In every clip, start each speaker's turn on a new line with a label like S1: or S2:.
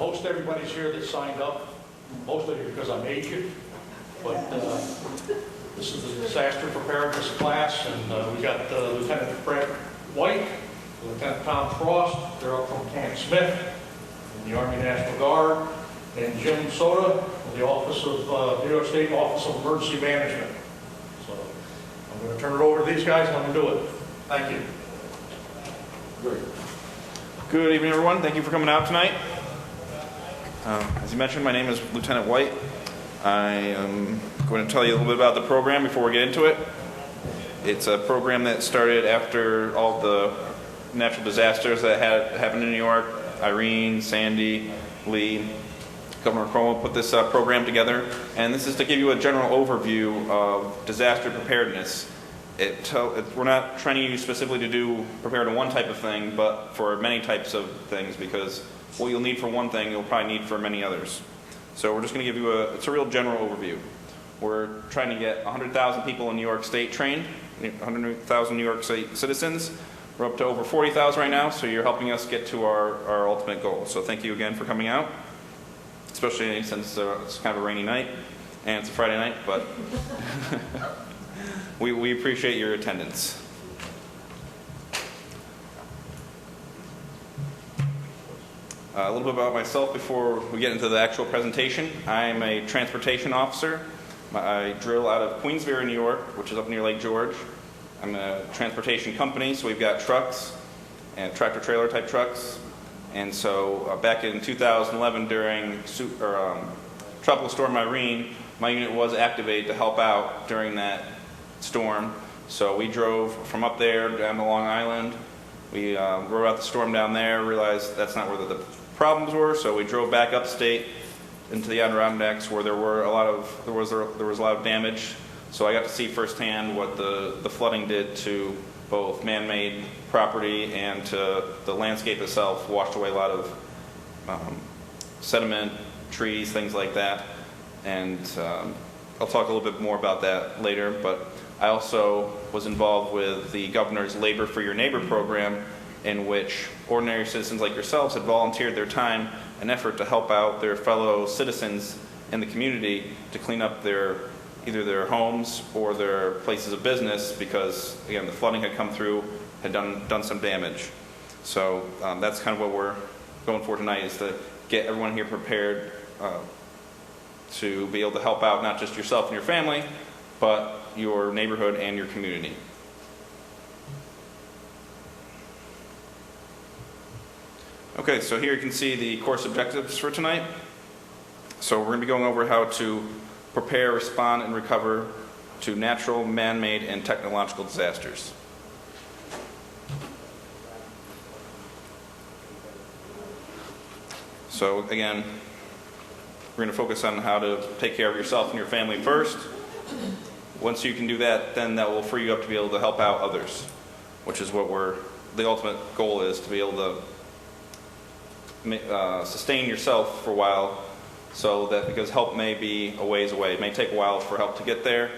S1: most everybody's here that signed up, most of you because I made you, but this is the disaster preparedness class, and we got Lieutenant Brett White, Lieutenant Tom Frost, they're up from Camp Smith in the Army National Guard, and Jim Soda, the Office of New York State Office of Emergency Management. So I'm going to turn it over to these guys and let them do it. Thank you.
S2: Great. Good evening, everyone. Thank you for coming out tonight. As you mentioned, my name is Lieutenant White. I am going to tell you a little bit about the program before we get into it. It's a program that started after all the natural disasters that had happened in New York, Irene, Sandy, Lee. Governor Cuomo put this program together, and this is to give you a general overview of disaster preparedness. We're not training you specifically to prepare to one type of thing, but for many types of things, because what you'll need for one thing, you'll probably need for many others. So we're just going to give you it's a real general overview. We're trying to get 100,000 people in New York State trained, 100,000 New York State citizens. We're up to over 40,000 right now, so you're helping us get to our ultimate goal. So thank you again for coming out, especially since it's kind of a rainy night, and it's a Friday night, but we appreciate your attendance. A little bit about myself before we get into the actual presentation. I'm a transportation officer. I drill out of Queensbury, New York, which is up near Lake George. I'm a transportation company, so we've got trucks and tractor-trailer type trucks. And so back in 2011 during Tropical Storm Irene, my unit was activated to help out during that storm. So we drove from up there down to Long Island. We rode out the storm down there, realized that's not where the problems were, so we drove back upstate into the Adirondacks where there was a lot of damage. So I got to see firsthand what the flooding did to both man-made property and to the landscape itself. Washed away a lot of sediment, trees, things like that. And I'll talk a little bit more about that later, but I also was involved with the governor's Labor for Your Neighbor program, in which ordinary citizens like yourselves had volunteered their time and effort to help out their fellow citizens in the community to clean up either their homes or their places of business, because again the flooding had come through, had done some damage. So that's kind of what we're going for tonight, is to get everyone here prepared to be able to help out not just yourself and your family, but your neighborhood and your community. Okay, so here you can see the course objectives for tonight. So we're going to be going over how to prepare, respond, and recover to natural, man-made, and technological disasters. So again, we're going to focus on how to take care of yourself and your family first. Once you can do that, then that will free you up to be able to help out others, which is what the ultimate goal is, to be able to sustain yourself for a while, so that, because help may be a ways away. It may take a while for help to get there,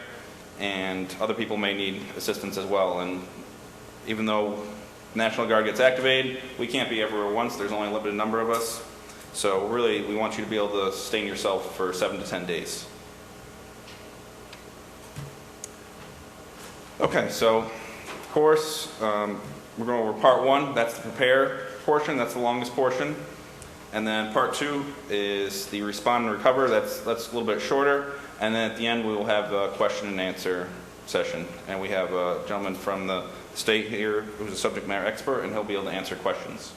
S2: and other people may need assistance as well. And even though National Guard gets activated, we can't be everywhere at once. There's only a limited number of us. So really, we want you to be able to sustain yourself for 7 to 10 days. Okay, so of course, we're going over part 1. That's the prepare portion. That's the longest portion. And then part 2 is the respond and recover. That's a little bit shorter. And then at the end, we will have a question and answer session. And we have a gentleman from the state here who's a subject matter expert, and he'll be able to answer questions.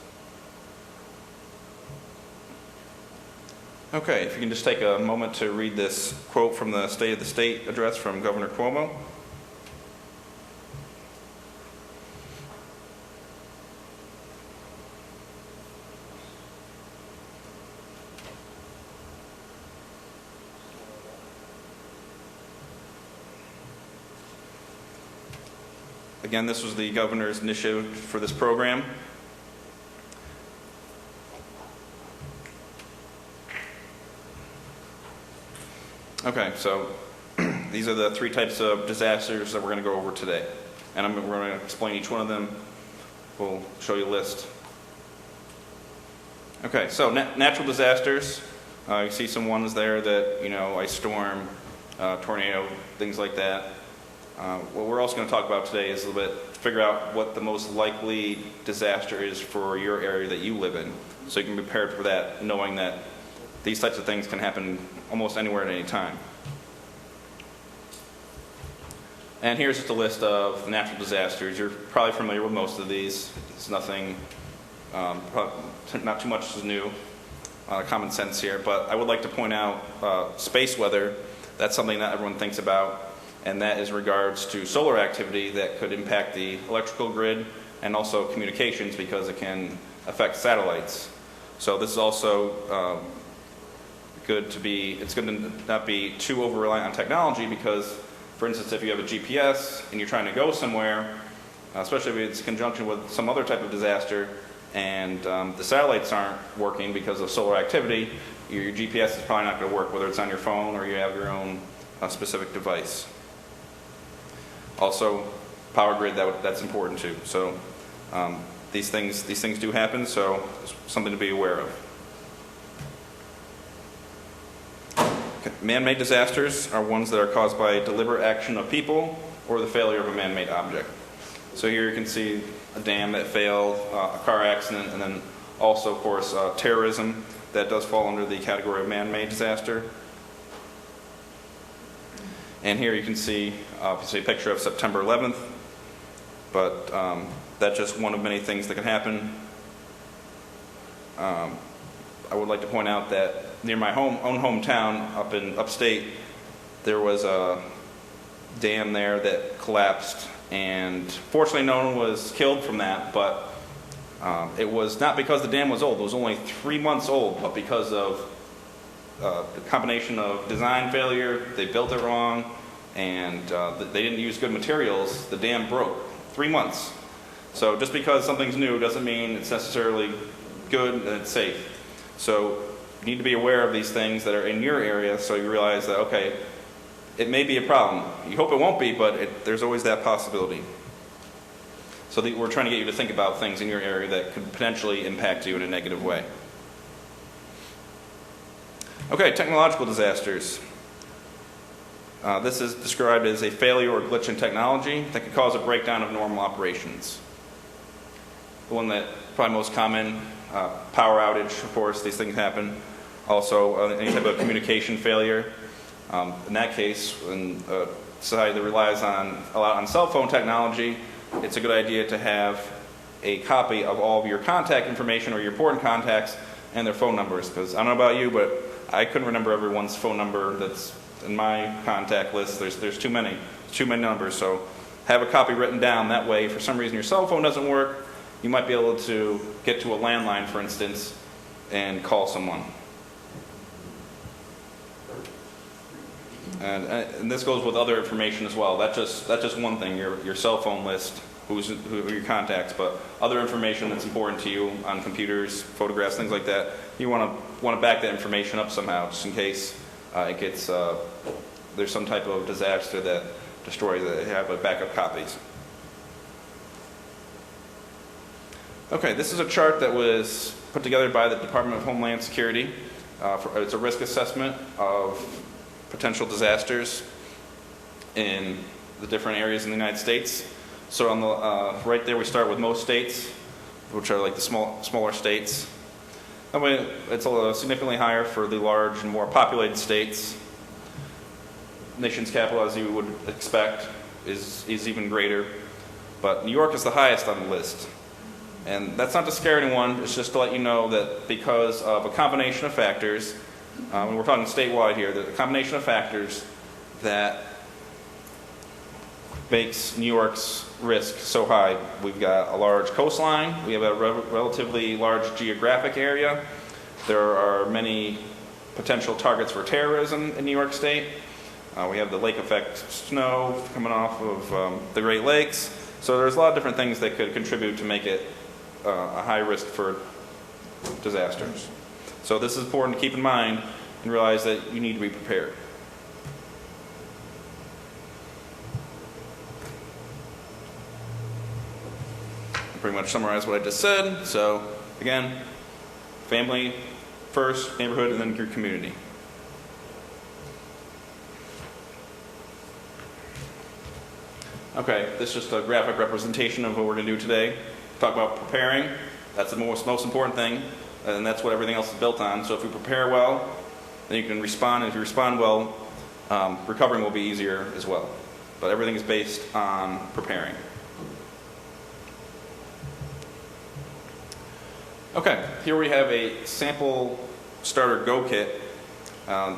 S2: Okay, if you can just take a moment to read this quote from the State of the State address from Governor Cuomo. Again, this was the governor's initiative for this program. Okay, so these are the 3 types of disasters that we're going to go over today. And we're going to explain each one of them. We'll show you a list. Okay, so natural disasters. You see some ones there that, ice storm, tornado, things like that. What we're also going to talk about today is a little bit, figure out what the most likely disaster is for your area that you live in. So you can be prepared for that, knowing that these types of things can happen almost anywhere at any time. And here's just a list of natural disasters. You're probably familiar with most of these. It's nothing, not too much is new, common sense here. But I would like to point out space weather. That's something that everyone thinks about. And that is regards to solar activity that could impact the electrical grid and also communications because it can affect satellites. So this is also it's good to not be too over-reliant on technology because, for instance, if you have a GPS and you're trying to go somewhere, especially if it's in conjunction with some other type of disaster, and the satellites aren't working because of solar activity, your GPS is probably not going to work, whether it's on your phone or you have your own specific device. Also, power grid, that's important too. So these things do happen, so it's something to be aware of. Okay. Man-made disasters are ones that are caused by deliberate action of people or the failure of a man-made object. So here you can see a dam that failed, a car accident, and then also, of course, terrorism. That does fall under the category of man-made disaster. And here you can see obviously a picture of September 11th, but that's just one of many things that can happen. I would like to point out that near my own hometown up in upstate, there was a dam there that collapsed, and fortunately no one was killed from that, but it was not because the dam was old. It was only 3 months old, but because of the combination of design failure, they built it wrong, and they didn't use good materials, the dam broke. 3 months. So just because something's new doesn't mean it's necessarily good and it's safe. So you need to be aware of these things that are in your area so you realize that, okay, it may be a problem. You hope it won't be, but there's always that possibility. So we're trying to get you to think about things in your area that could potentially impact you in a negative way. Okay, technological disasters. This is described as a failure or glitch in technology that could cause a breakdown of normal operations. The one that probably most common, power outage, of course, these things happen. Also, any type of communication failure. In that case, when society that relies a lot on cell phone technology, it's a good idea to have a copy of all of your contact information or your important contacts and their phone numbers. Because I don't know about you, but I couldn't remember everyone's phone number that's in my contact list. There's too many numbers. So have a copy written down. That way, if for some reason your cell phone doesn't work, you might be able to get to a landline, for instance, and call someone. And this goes with other information as well. That's just one thing, your cell phone list, who are your contacts, but other information that's important to you on computers, photographs, things like that. You want to back that information up somehow, just in case it gets there's some type of disaster that destroys it. Have backup copies. Okay, this is a chart that was put together by the Department of Homeland Security. It's a risk assessment of potential disasters in the different areas in the United States. So on the right there, we start with most states, which are like the smaller states. I mean, it's significantly higher for the large and more populated states. Nation's capital, as you would expect, is even greater. But New York is the highest on the list. And that's not to scare anyone, it's just to let you know that because of a combination of factors, and we're talking statewide here, the combination of factors that makes New York's risk so high. We've got a large coastline, we have a relatively large geographic area, there are many potential targets for terrorism in New York State, we have the lake effect snow coming off of the Great Lakes, so there's a lot of different things that could contribute to make it a high risk for disasters. So this is important to keep in mind and realize that you need to be prepared. I pretty much summarized what I just said. So again, family first, neighborhood, and then your community. Okay, this is just a graphic representation of what we're going to do today. Talk about preparing. That's the most important thing, and that's what everything else is built on. So if you prepare well, then you can respond, and if you respond well, recovering will be easier as well. But everything is based on preparing. Okay, here we have a sample starter go kit.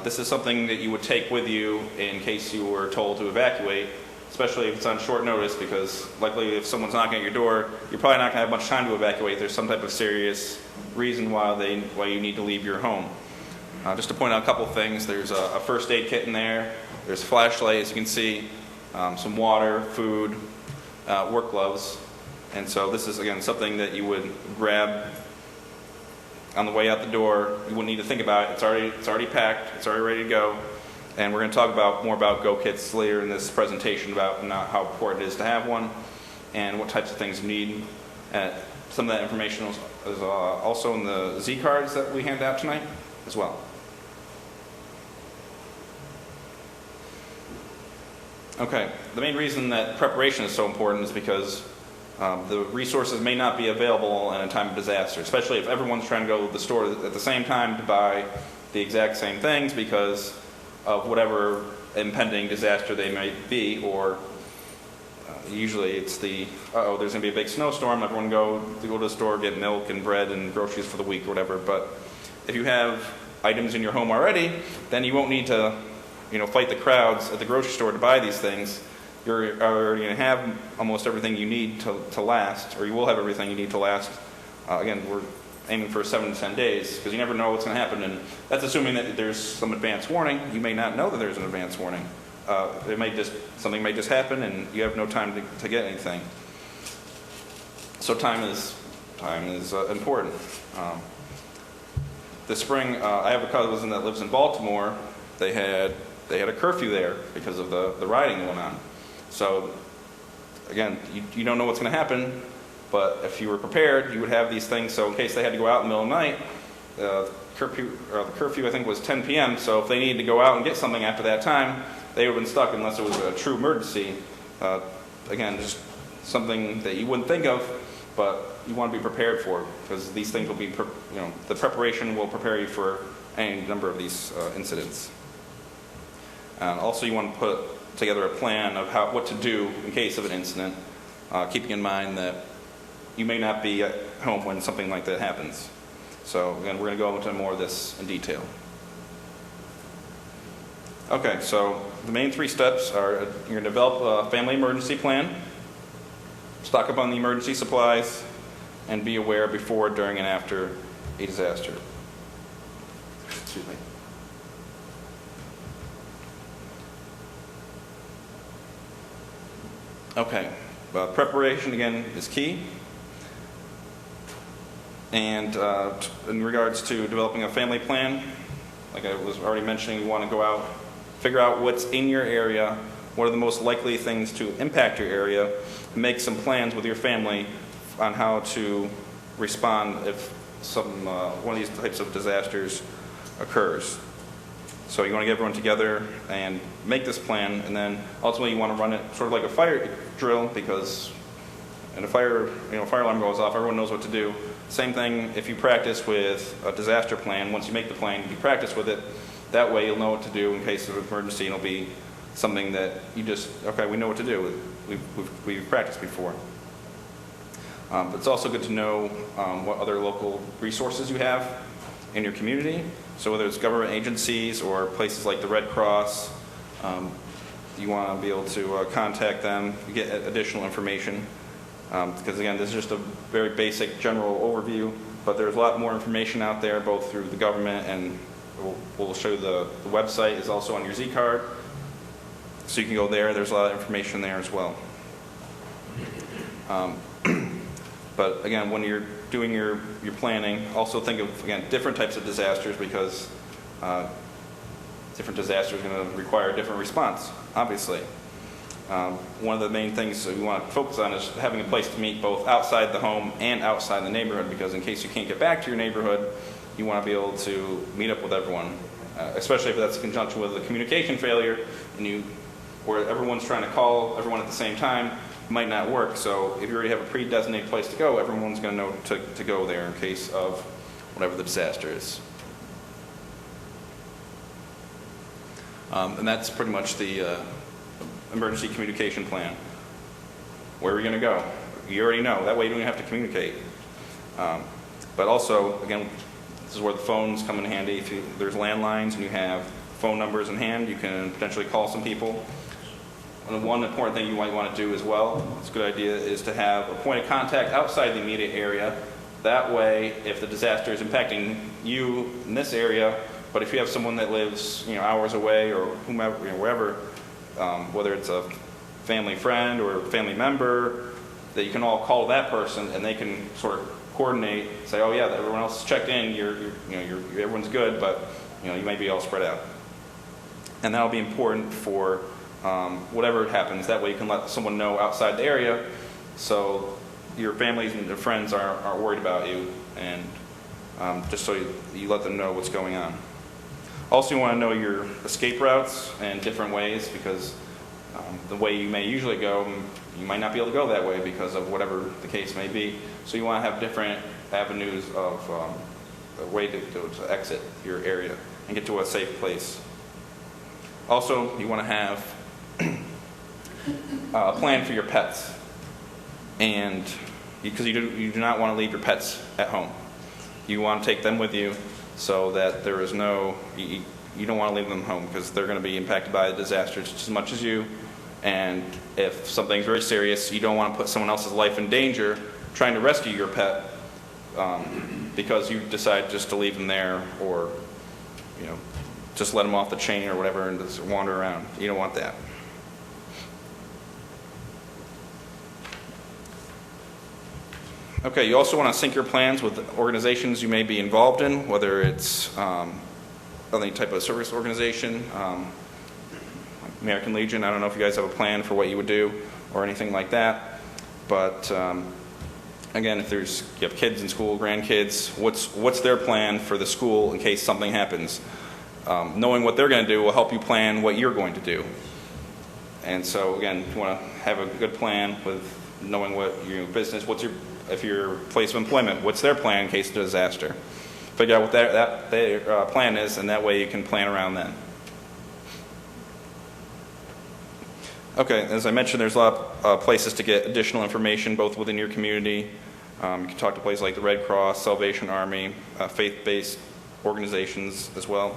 S2: This is something that you would take with you in case you were told to evacuate, especially if it's on short notice, because likely if someone's knocking at your door, you're probably not going to have much time to evacuate. There's some type of serious reason why you need to leave your home. Just to point out a couple things, there's a first aid kit in there, there's a flashlight, as you can see, some water, food, work gloves. And so this is, again, something that you would grab on the way out the door. You wouldn't need to think about it. It's already packed, it's already ready to go. And we're going to talk more about go kits later in this presentation, about how important it is to have one and what types of things you need. Some of that information is also in the Z cards that we hand out tonight as well. Okay, the main reason that preparation is so important is because the resources may not be available in a time of disaster, especially if everyone's trying to go to the store at the same time to buy the exact same things because of whatever impending disaster they may be, or usually it's there's going to be a big snowstorm, everyone go to the store, get milk and bread and groceries for the week or whatever. But if you have items in your home already, then you won't need to fight the crowds at the grocery store to buy these things. You're already going to have almost everything you need to last, or you will have everything you need to last. Again, we're aiming for 7 to 10 days, because you never know what's going to happen, and that's assuming that there's some advance warning. You may not know that there's an advance warning. Something may just happen, and you have no time to get anything. So time is important. This spring, I have a cousin that lives in Baltimore. They had a curfew there because of the rioting going on. So again, you don't know what's going to happen. But if you were prepared, you would have these things. So in case they had to go out in the middle of the night, the curfew I think was 10 p.m. So if they needed to go out and get something after that time, they would have been stuck unless it was a true emergency. Again, just something that you wouldn't think of, but you want to be prepared for, because these things will be, the preparation will prepare you for any number of these incidents. Also, you want to put together a plan of what to do in case of an incident, keeping in mind that you may not be at home when something like that happens. So again, we're going to go into more of this in detail. Okay, so the main 3 steps are you're going to develop a family emergency plan, stock up on the emergency supplies, and be aware before, during, and after a disaster. Excuse me. Okay, preparation again is key. And in regards to developing a family plan, like I was already mentioning, you want to go out, figure out what's in your area, what are the most likely things to impact your area, and make some plans with your family on how to respond if one of these types of disasters occurs. So you want to get everyone together and make this plan, and then ultimately you want to run it sort of like a fire drill, because when a fire alarm goes off, everyone knows what to do. Same thing if you practice with a disaster plan. Once you make the plan, you practice with it. That way you'll know what to do in case of emergency, and it'll be something that you we know what to do. We've practiced before. But it's also good to know what other local resources you have in your community. So whether it's government agencies or places like the Red Cross, you want to be able to contact them, get additional information. Because again, this is just a very basic general overview, but there's a lot more information out there, both through the government, and we'll show you the website is also on your Z card. So you can go there. There's a lot of information there as well. But again, when you're doing your planning, also think of, again, different types of disasters, because different disasters are going to require a different response, obviously. One of the main things that we want to focus on is having a place to meet both outside the home and outside the neighborhood, because in case you can't get back to your neighborhood, you want to be able to meet up with everyone, especially if that's in conjunction with a communication failure, and where everyone's trying to call everyone at the same time, might not work. So if you already have a pre-designated place to go, everyone's going to know to go there in case of whatever the disaster is. And that's pretty much the emergency communication plan. Where are we going to go? You already know. That way you don't have to communicate. But also, again, this is where the phones come in handy. If there's landlines and you have phone numbers in hand, you can potentially call some people. And one important thing you might want to do as well, it's a good idea, is to have a point of contact outside the immediate area. That way, if the disaster is impacting you in this area, but if you have someone that lives, hours away or whomever, wherever, whether it's a family friend or a family member, that you can all call that person and they can sort of coordinate, say, oh yeah, everyone else is checked in, everyone's good, but you may be all spread out. And that'll be important for whatever happens. That way you can let someone know outside the area, so your families and your friends aren't worried about you, and just so you let them know what's going on. Also, you want to know your escape routes and different ways, because the way you may usually go, you might not be able to go that way because of whatever the case may be. So you want to have different avenues of a way to exit your area and get to a safe place. Also, you want to have a plan for your pets, and because you do not want to leave your pets at home. You want to take them with you so that there is no, you don't want to leave them home because they're going to be impacted by the disaster just as much as you. And if something's very serious, you don't want to put someone else's life in danger trying to rescue your pet because you decide just to leave them there, or just let them off the chain or whatever and just wander around. You don't want that. Okay, you also want to sync your plans with organizations you may be involved in, whether it's any type of service organization, American Legion. I don't know if you guys have a plan for what you would do or anything like that. But again, if you have kids in school, grandkids, what's their plan for the school in case something happens? Knowing what they're going to do will help you plan what you're going to do. And so again, you want to have a good plan with knowing what your business, if your place of employment, what's their plan in case of disaster. Figure out what their plan is, and that way you can plan around them. Okay, as I mentioned, there's a lot of places to get additional information, both within your community. You can talk to places like the Red Cross, Salvation Army, faith-based organizations as well.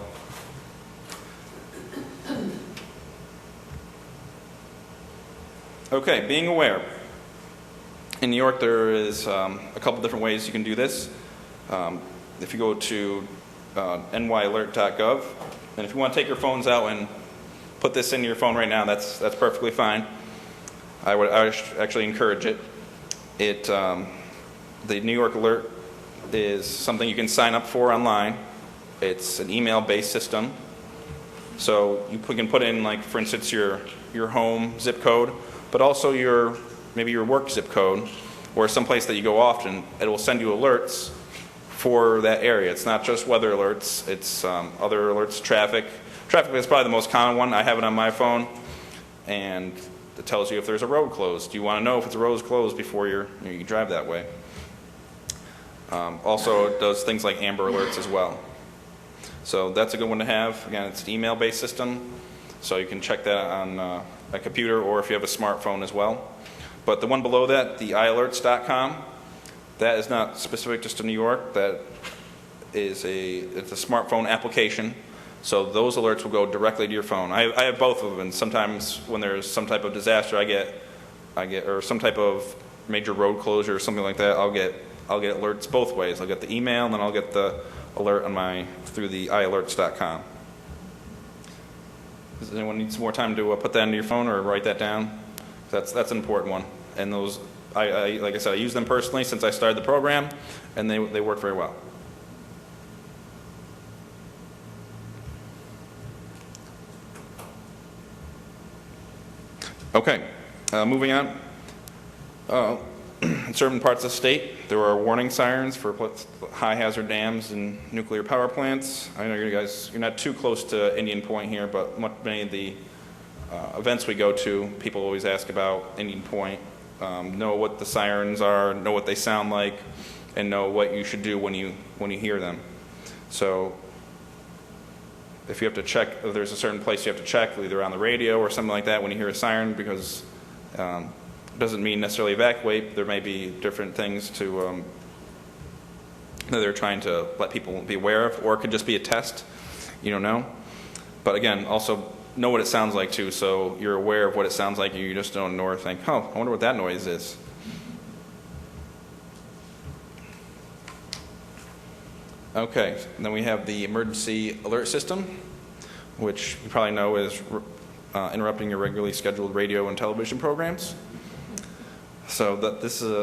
S2: Okay, being aware. In New York, there is a couple different ways you can do this. If you go to nyalert.gov, and if you want to take your phones out and put this into your phone right now, that's perfectly fine. I would actually encourage it. The New York Alert is something you can sign up for online. It's an email-based system. So you can put in, like, for instance, your home zip code, but also maybe your work zip code, or someplace that you go often. It will send you alerts for that area. It's not just weather alerts. It's other alerts, traffic. Traffic is probably the most common one. I have it on my phone, and it tells you if there's a road closed. You want to know if it's a road closed before you drive that way. Also, it does things like Amber Alerts as well. So that's a good one to have. Again, it's an email-based system, so you can check that on a computer or if you have a smartphone as well. But the one below that, the ialerts.com, that is not specific just to New York. That is it's a smartphone application. So those alerts will go directly to your phone. I have both of them, and sometimes when there's some type of disaster, I get or some type of major road closure or something like that, I'll get alerts both ways. I'll get the email, and then I'll get the alert through the ialerts.com. Does anyone need some more time to put that into your phone or write that down? That's an important one. And those, like I said, I use them personally since I started the program, and they work very well. Okay, moving on. in certain parts of the state, there are warning sirens for high hazard dams and nuclear power plants. I know you guys, you're not too close to Indian Point here, but many of the events we go to, people always ask about Indian Point, know what the sirens are, know what they sound like, and know what you should do when you hear them. So if you have to check, if there's a certain place you have to check, either on the radio or something like that when you hear a siren, because it doesn't mean necessarily evacuate. There may be different things to that they're trying to let people be aware of, or it could just be a test. You don't know. But again, also know what it sounds like too, so you're aware of what it sounds like. You just don't ignore or think, oh, I wonder what that noise is. Okay, and then we have the emergency alert system, which you probably know is interrupting your regularly scheduled radio and television programs. So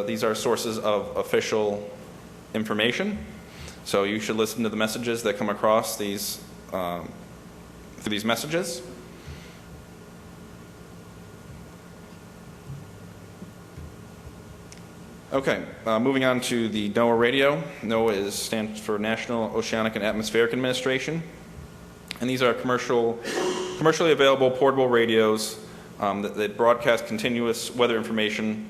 S2: these are sources of official information. So you should listen to the messages that come across these through these messages. Okay, moving on to the NOAA radio. NOAA stands for National Oceanic and Atmospheric Administration. And these are commercially available portable radios that broadcast continuous weather information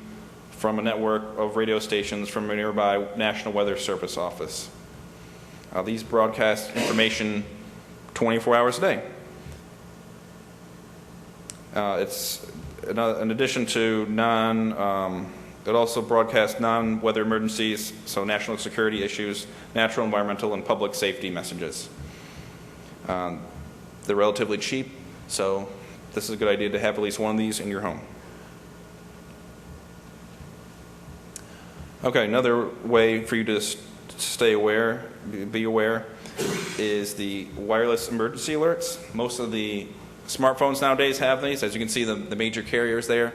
S2: from a network of radio stations from a nearby National Weather Service office. These broadcast information 24 hours a day. It's in addition to it also broadcasts non-weather emergencies, so national security issues, natural, environmental, and public safety messages. They're relatively cheap, so this is a good idea to have at least one of these in your home. Okay, another way for you to stay aware, be aware, is the wireless emergency alerts. Most of the smartphones nowadays have these. As you can see, the major carriers there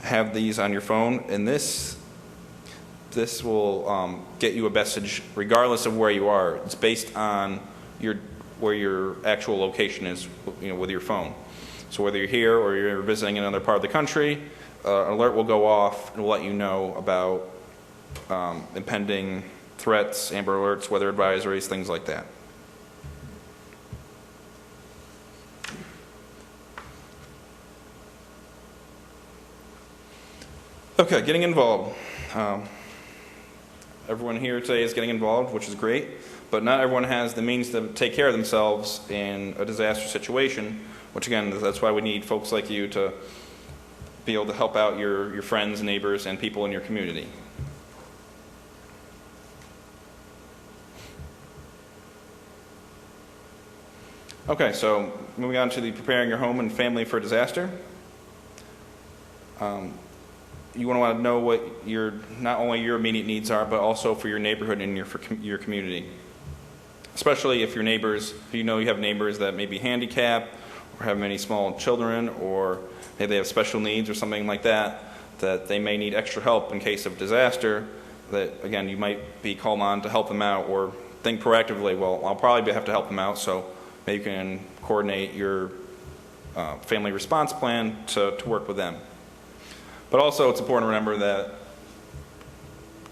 S2: have these on your phone, and this will get you a message regardless of where you are. It's based on where your actual location is, with your phone. So whether you're here or you're visiting another part of the country, an alert will go off and will let you know about impending threats, Amber Alerts, weather advisories, things like that. Okay, getting involved. Everyone here today is getting involved, which is great, but not everyone has the means to take care of themselves in a disaster situation, which again, that's why we need folks like you to be able to help out your friends, neighbors, and people in your community. Okay, so moving on to the preparing your home and family for disaster. You want to know what not only your immediate needs are, but also for your neighborhood and your community. Especially if your neighbors, you have neighbors that may be handicapped or have many small children, or maybe they have special needs or something like that, that they may need extra help in case of disaster, that again, you might be called on to help them out, or think proactively, well, I'll probably have to help them out, so maybe you can coordinate your family response plan to work with them. But also, it's important to remember that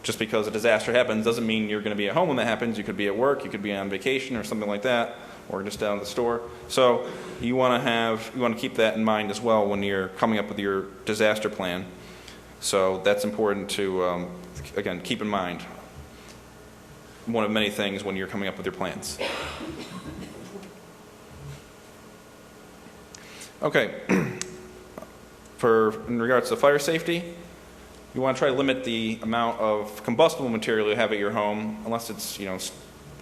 S2: just because a disaster happens doesn't mean you're going to be at home when that happens. You could be at work, you could be on vacation or something like that, or just down at the store. So you want to keep that in mind as well when you're coming up with your disaster plan. So that's important to again keep in mind. One of many things when you're coming up with your plans. Okay. In regards to fire safety, you want to try to limit the amount of combustible material you have at your home, unless it's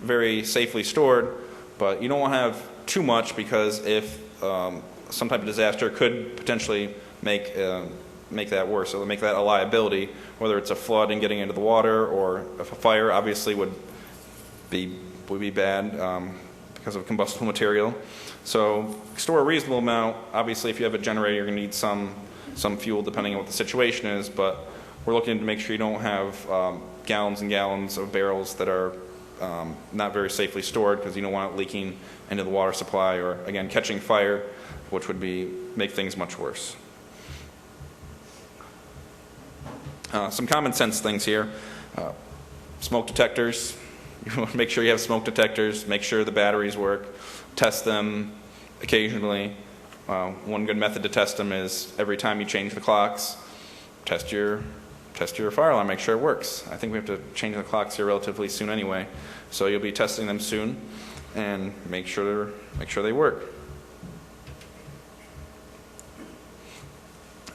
S2: very safely stored. But you don't want to have too much, because if some type of disaster could potentially make that worse, so make that a liability, whether it's a flood and getting into the water, or if a fire obviously would be bad because of combustible material. So store a reasonable amount. Obviously, if you have a generator, you're going to need some fuel depending on what the situation is, but we're looking to make sure you don't have gallons and gallons of barrels that are not very safely stored, because you don't want it leaking into the water supply, or again catching fire, which would make things much worse. Some common sense things here. Smoke detectors. You want to make sure you have smoke detectors. Make sure the batteries work. Test them occasionally. One good method to test them is every time you change the clocks, test your fire alarm, make sure it works. I think we have to change the clocks here relatively soon anyway, so you'll be testing them soon, and make sure they work.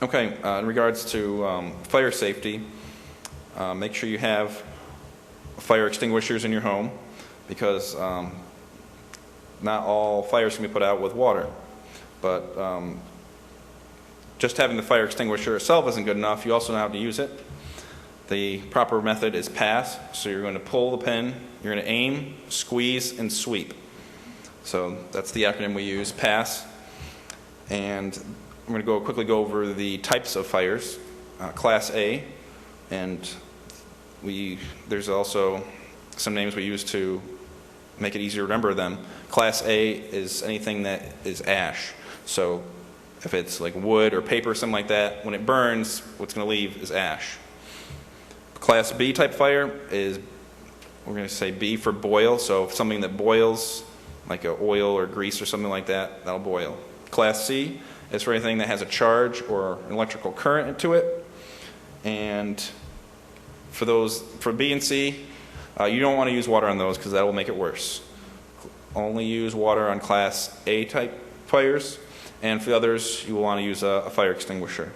S2: Okay, in regards to fire safety, make sure you have fire extinguishers in your home, because not all fires can be put out with water. But just having the fire extinguisher itself isn't good enough. You also know how to use it. The proper method is pass. So you're going to pull the pin, you're going to aim, squeeze, and sweep. So that's the acronym we use, pass. And I'm going to quickly go over the types of fires. Class A, and there's also some names we use to make it easier to remember them. Class A is anything that is ash. So if it's like wood or paper or something like that, when it burns, what's going to leave is ash. Class B type fire is, we're going to say B for boil. So if something that boils, like a oil or grease or something like that, that'll boil. Class C is for anything that has a charge or an electrical current into it. And for B and C, you don't want to use water on those because that will make it worse. Only use water on Class A type fires, and for the others, you will want to use a fire extinguisher.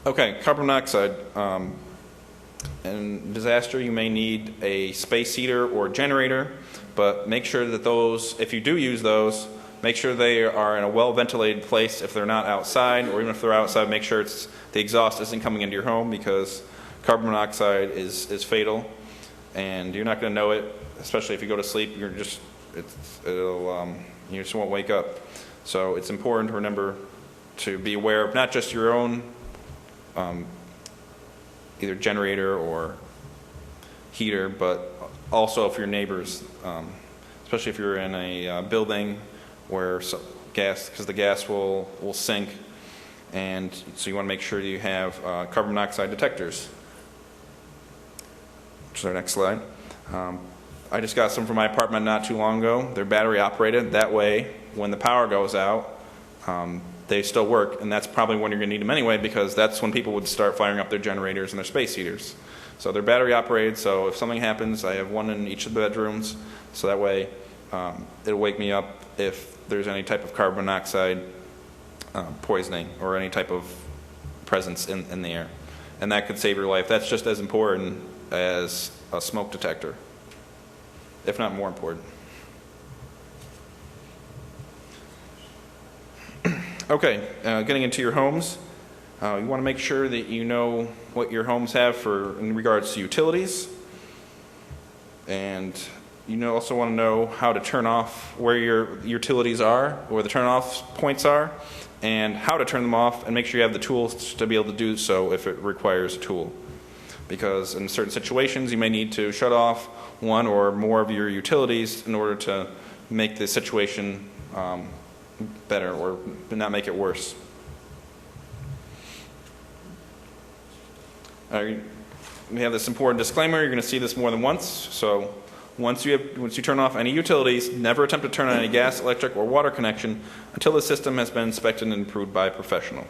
S2: Okay, carbon monoxide. In disaster, you may need a space heater or generator, but make sure that those, if you do use those, make sure they are in a well-ventilated place. If they're not outside, or even if they're outside, make sure the exhaust isn't coming into your home, because carbon monoxide is fatal, and you're not going to know it, especially if you go to sleep. You just won't wake up. So it's important to remember to be aware of not just your own either generator or heater, but also for your neighbors, especially if you're in a building where gas, because the gas will sink, and so you want to make sure you have carbon monoxide detectors. Which is our next slide. I just got some from my apartment not too long ago. They're battery operated. That way, when the power goes out, they still work, and that's probably when you're going to need them anyway, because that's when people would start firing up their generators and their space heaters. So they're battery operated, so if something happens, I have one in each of the bedrooms, so that way it'll wake me up if there's any type of carbon monoxide poisoning or any type of presence in the air. And that could save your life. That's just as important as a smoke detector, if not more important. Okay, getting into your homes. You want to make sure that you know what your homes have in regards to utilities. And you also want to know how to turn off where your utilities are, where the turn-off points are, and how to turn them off, and make sure you have the tools to be able to do so if it requires a tool. Because in certain situations, you may need to shut off one or more of your utilities in order to make the situation better or not make it worse. We have this important disclaimer. You're going to see this more than once. So once you turn off any utilities, never attempt to turn on any gas, electric, or water connection until the system has been inspected and approved by a professional.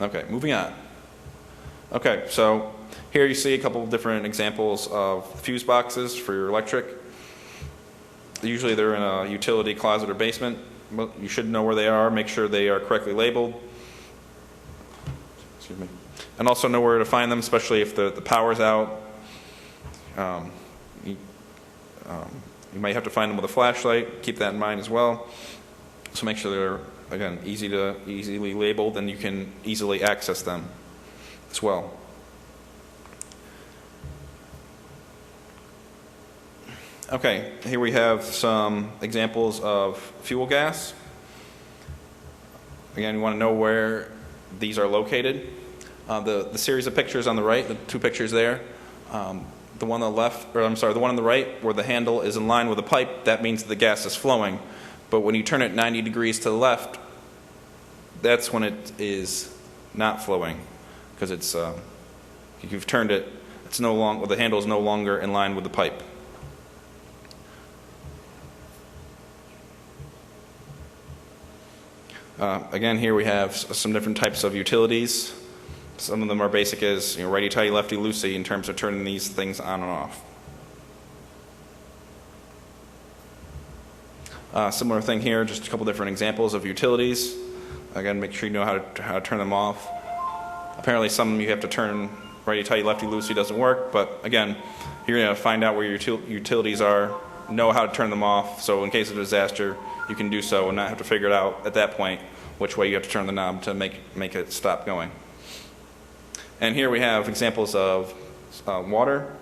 S2: Okay, moving on. Okay, so here you see a couple of different examples of fuse boxes for your electric. Usually they're in a utility closet or basement. You should know where they are. Make sure they are correctly labeled. Excuse me. And also know where to find them, especially if the power's out. You might have to find them with a flashlight. Keep that in mind as well. So make sure they're, again, easily labeled, and you can easily access them as well. Okay, here we have some examples of fuel gas. Again, you want to know where these are located. The series of pictures on the right, the two pictures there, the one on the left, or I'm sorry, the one on the right, where the handle is in line with the pipe, that means the gas is flowing. But when you turn it 90 degrees to the left, that's when it is not flowing, because it's if you've turned it, it's no longer, the handle is no longer in line with the pipe. Again, here we have some different types of utilities. Some of them are basic as righty-tighty, lefty-loosey in terms of turning these things on and off. Similar thing here, just a couple different examples of utilities. Again, make sure you know how to turn them off. Apparently some you have to turn righty-tighty, lefty-loosey doesn't work, but again, you're going to find out where your utilities are, know how to turn them off, so in case of a disaster, you can do so and not have to figure it out at that point which way you have to turn the knob to make it stop going. And here we have examples of water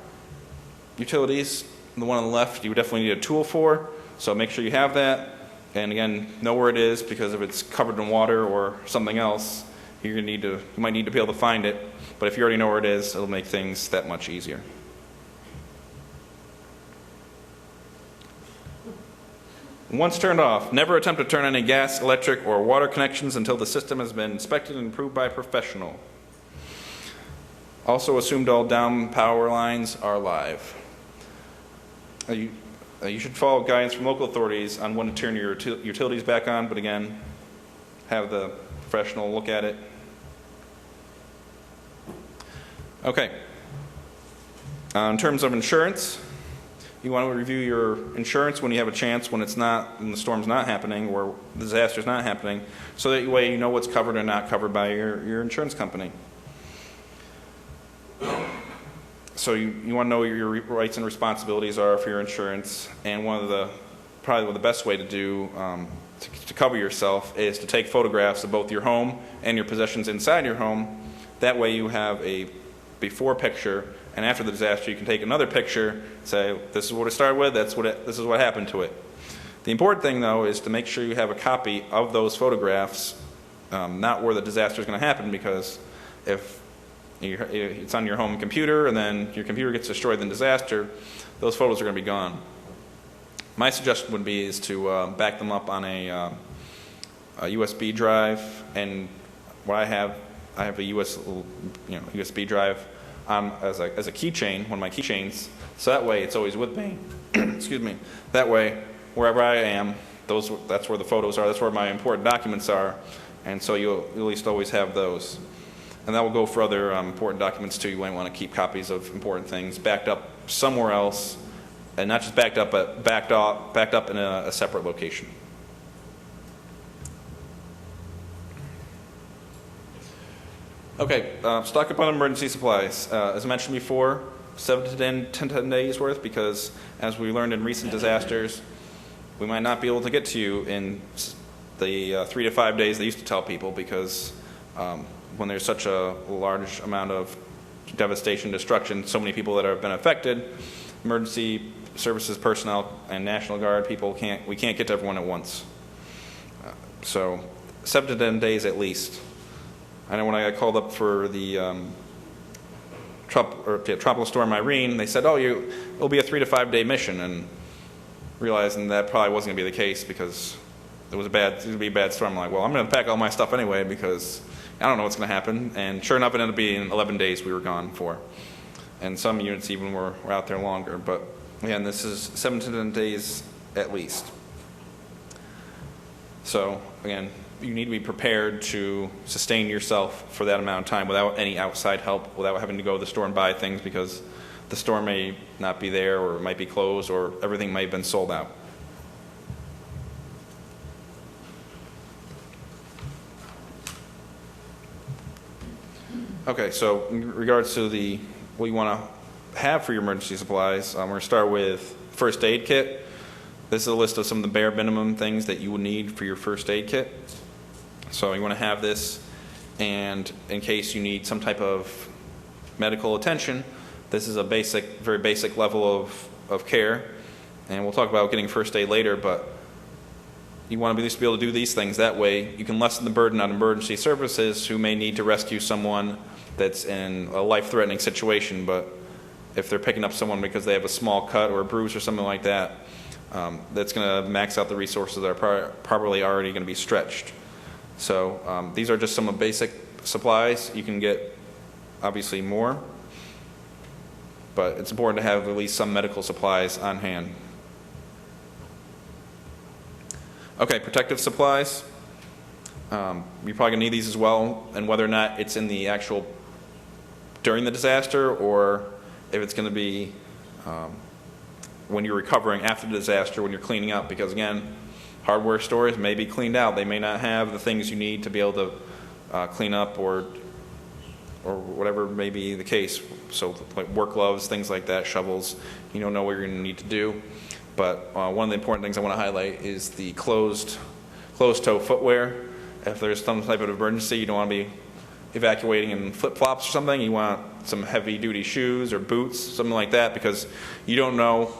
S2: utilities. The one on the left you would definitely need a tool for, so make sure you have that. And again, know where it is, because if it's covered in water or something else, you might need to be able to find it. But if you already know where it is, it'll make things that much easier. Once turned off, never attempt to turn any gas, electric, or water connections until the system has been inspected and approved by a professional. Also assumed all down power lines are live. You should follow guidance from local authorities on when to turn your utilities back on, but again, have the professional look at it. Okay. In terms of insurance, you want to review your insurance when you have a chance, when the storm's not happening or the disaster's not happening, so that way you know what's covered and not covered by your insurance company. So you want to know what your rights and responsibilities are for your insurance, and probably one of the best way to do to cover yourself is to take photographs of both your home and your possessions inside your home. That way you have a before picture, and after the disaster you can take another picture, say this is what it started with, this is what happened to it. The important thing though is to make sure you have a copy of those photographs, not where the disaster is going to happen, because if it's on your home computer and then your computer gets destroyed in disaster, those photos are going to be gone. My suggestion would be to back them up on a USB drive, and what I have a USB drive on as a keychain, one of my keychains, so that way it's always with me. Excuse me. That way, wherever I am, that's where the photos are, that's where my important documents are, and so you'll at least always have those. And that will go for other important documents too. You might want to keep copies of important things backed up somewhere else, and not just backed up, but backed up in a separate location. Okay, stock up on emergency supplies. As I mentioned before, 7 to 10 days worth, because as we learned in recent disasters, we might not be able to get to you in the 3 to 5 days they used to tell people, because when there's such a large amount of devastation, destruction, so many people that have been affected, emergency services personnel and National Guard people we can't get to everyone at once. So 7 to 10 days at least. I know when I got called up for the tropical storm Irene, they said, it'll be a 3 to 5 day mission, and realizing that probably wasn't going to be the case, because it was going to be a bad storm. I'm like, well, I'm going to pack all my stuff anyway, because I don't know what's going to happen. And sure enough, it ended up being 11 days we were gone for. And some units even were out there longer. But again, this is 7 to 10 days at least. So again, you need to be prepared to sustain yourself for that amount of time without any outside help, without having to go to the store and buy things, because the store may not be there, or it might be closed, or everything might have been sold out. Okay, so in regards to what you want to have for your emergency supplies, we're going to start with first aid kit. This is a list of some of the bare minimum things that you would need for your first aid kit. So you want to have this, and in case you need some type of medical attention, this is a very basic level of care. And we'll talk about getting first aid later, but you want to be able to do these things. That way you can lessen the burden on emergency services who may need to rescue someone that's in a life-threatening situation, but if they're picking up someone because they have a small cut or a bruise or something like that, that's going to max out the resources that are probably already going to be stretched. So these are just some of basic supplies. You can get obviously more, but it's important to have at least some medical supplies on hand. Okay, protective supplies. You're probably going to need these as well, and whether or not it's in the actual during the disaster or if it's going to be when you're recovering after the disaster, when you're cleaning up, because again, hardware stores may be cleaned out. They may not have the things you need to be able to clean up or whatever may be the case. So like work gloves, things like that, shovels, you don't know what you're going to need to do. But one of the important things I want to highlight is the closed toe footwear. If there's some type of emergency, you don't want to be evacuating in flip-flops or something. You want some heavy-duty shoes or boots, something like that, because you don't know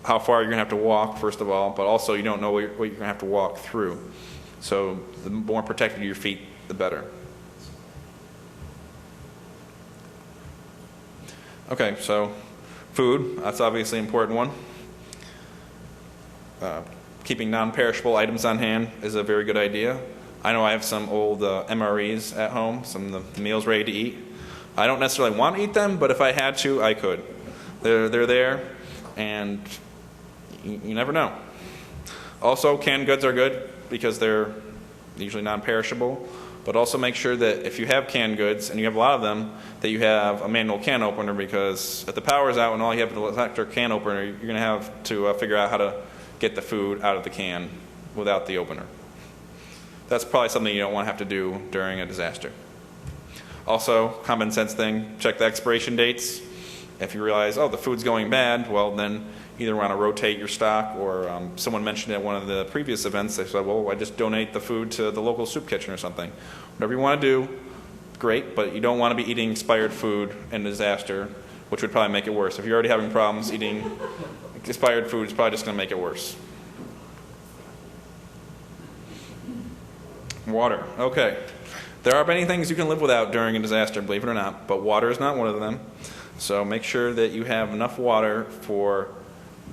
S2: how far you're going to have to walk, first of all, but also you don't know what you're going to have to walk through. So the more protected your feet, the better. Okay, so food, that's obviously an important one. Keeping non-perishable items on hand is a very good idea. I know I have some old MREs at home, some of the meals ready to eat. I don't necessarily want to eat them, but if I had to, I could. They're there, and you never know. Also, canned goods are good because they're usually non-perishable, but also make sure that if you have canned goods, and you have a lot of them, that you have a manual can opener, because if the power's out and all you have is an electric can opener, you're going to have to figure out how to get the food out of the can without the opener. That's probably something you don't want to have to do during a disaster. Also, common sense thing, check the expiration dates. If you realize, oh, the food's going bad, well, then either want to rotate your stock, or someone mentioned at one of the previous events, they said, well, I just donate the food to the local soup kitchen or something. Whatever you want to do, great, but you don't want to be eating expired food in a disaster, which would probably make it worse. If you're already having problems eating expired food, it's probably just going to make it worse. Water. Okay. There are many things you can live without during a disaster, believe it or not, but water is not one of them. So make sure that you have enough water for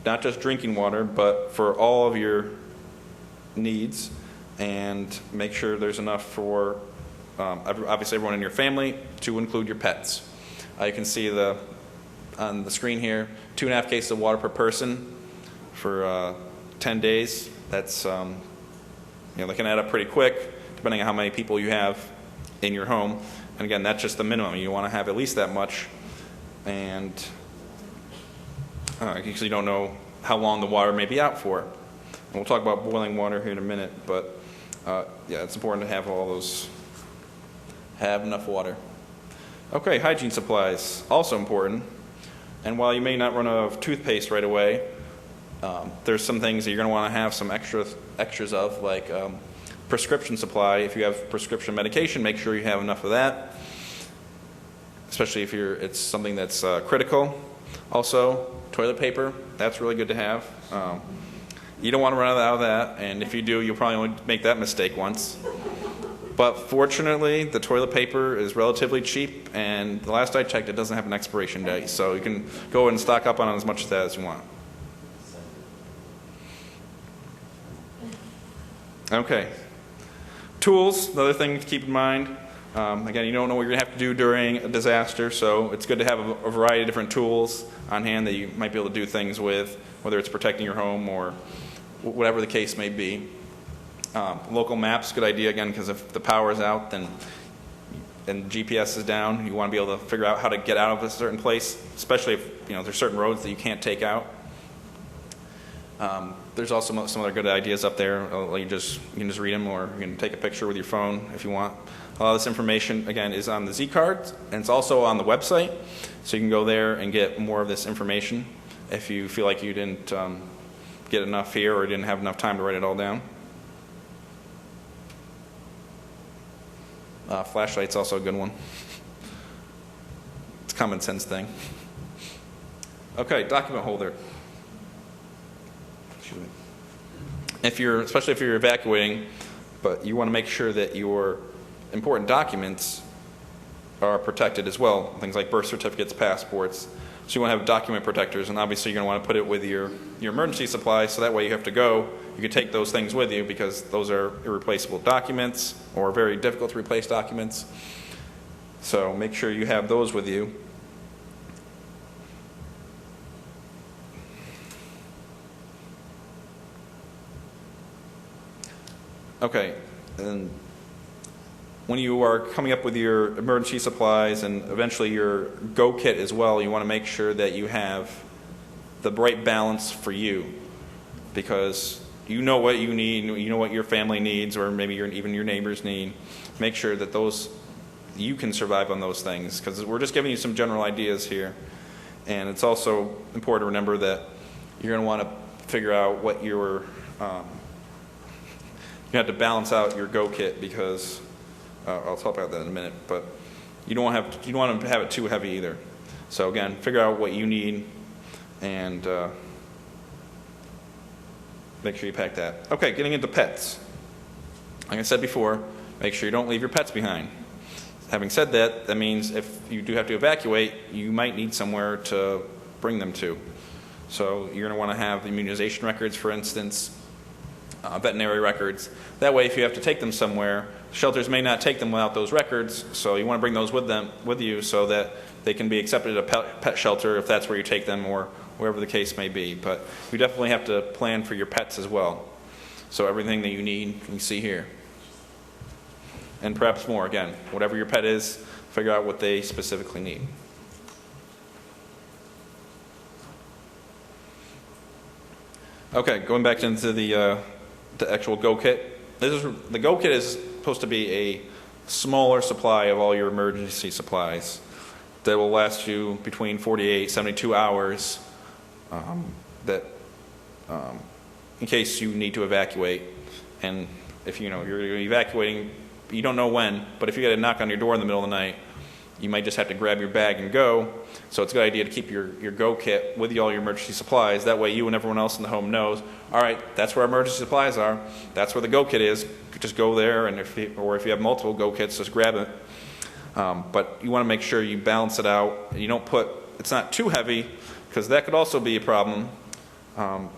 S2: not just drinking water, but for all of your needs, and make sure there's enough for obviously everyone in your family, to include your pets. You can see on the screen here, 2.5 cases of water per person for 10 days. That's they can add up pretty quick, depending on how many people you have in your home. And again, that's just the minimum. You want to have at least that much, and because you don't know how long the water may be out for. And we'll talk about boiling water here in a minute, but yeah, it's important to have have enough water. Okay, hygiene supplies, also important. And while you may not run out of toothpaste right away, there's some things that you're going to want to have some extras of, like prescription supply. If you have prescription medication, make sure you have enough of that, especially if it's something that's critical. Also, toilet paper, that's really good to have. You don't want to run out of that, and if you do, you'll probably only make that mistake once. But fortunately, the toilet paper is relatively cheap, and the last I checked, it doesn't have an expiration date, so you can go and stock up on as much of that as you want. Okay. Tools, another thing to keep in mind. Again, you don't know what you're going to have to do during a disaster, so it's good to have a variety of different tools on hand that you might be able to do things with, whether it's protecting your home or whatever the case may be. Local maps, good idea, again, because if the power is out and GPS is down, you want to be able to figure out how to get out of a certain place, especially if there's certain roads that you can't take out. There's also some other good ideas up there. You can just read them, or you can take a picture with your phone if you want. A lot of this information, again, is on the Z cards, and it's also on the website, so you can go there and get more of this information if you feel like you didn't get enough here or didn't have enough time to write it all down. Flashlight's also a good one. It's a common sense thing. Okay, document holder. Especially if you're evacuating, but you want to make sure that your important documents are protected as well. Things like birth certificates, passports, So you want to have document protectors, and obviously you're going to want to put it with your emergency supplies, so that way you have to go, you can take those things with you because those are irreplaceable documents or very difficult to replace documents. So make sure you have those with you. Okay, and when you are coming up with your emergency supplies and eventually your go kit as well, you want to make sure that you have the right balance for you, because you know what you need, you know what your family needs, or maybe even your neighbors need. Make sure that you can survive on those things, because we're just giving you some general ideas here. And it's also important to remember that you're going to want to figure out what you have to balance out your go kit, because I'll talk about that in a minute, but you don't want to have it too heavy either. So again, figure out what you need and make sure you pack that. Okay, getting into pets. Like I said before, make sure you don't leave your pets behind. Having said that, that means if you do have to evacuate, you might need somewhere to bring them to. So you're going to want to have immunization records, for instance, veterinary records. That way, if you have to take them somewhere, shelters may not take them without those records, so you want to bring those with you so that they can be accepted at a pet shelter if that's where you take them, or wherever the case may be. But you definitely have to plan for your pets as well. So everything that you need, you can see here. And perhaps more, again, whatever your pet is, figure out what they specifically need. Okay, going back into the actual go kit. The go kit is supposed to be a smaller supply of all your emergency supplies that will last you between 48 72 hours in case you need to evacuate. And if you're evacuating, you don't know when, but if you get a knock on your door in the middle of the night, you might just have to grab your bag and go. So it's a good idea to keep your go kit with all your emergency supplies. That way you and everyone else in the home knows, all right, that's where our emergency supplies are. That's where the go kit is. Just go there, and if you have multiple go kits, just grab it. But you want to make sure you balance it out. You don't it's not too heavy, because that could also be a problem.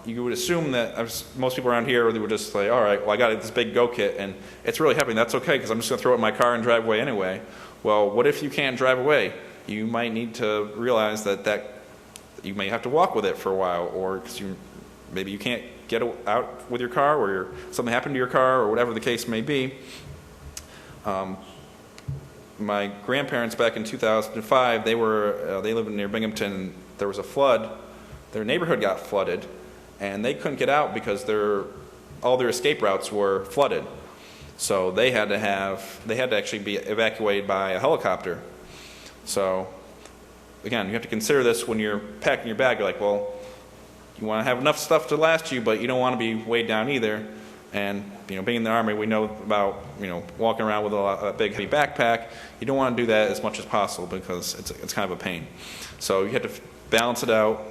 S2: You would assume that most people around here, they would just say, all right, well, I got this big go kit, and it's really heavy. That's okay, because I'm just going to throw it in my car and drive away anyway. Well, what if you can't drive away? You might need to realize that you may have to walk with it for a while, or maybe you can't get out with your car, or something happened to your car, or whatever the case may be. My grandparents back in 2005, they lived near Binghamton, and there was a flood. Their neighborhood got flooded, and they couldn't get out because all their escape routes were flooded. So they had to actually be evacuated by a helicopter. So again, you have to consider this when you're packing your bag. You're like, well, you want to have enough stuff to last you, but you don't want to be weighed down either. And being in the Army, we know about walking around with a big heavy backpack. You don't want to do that as much as possible, because it's kind of a pain. So you have to balance it out.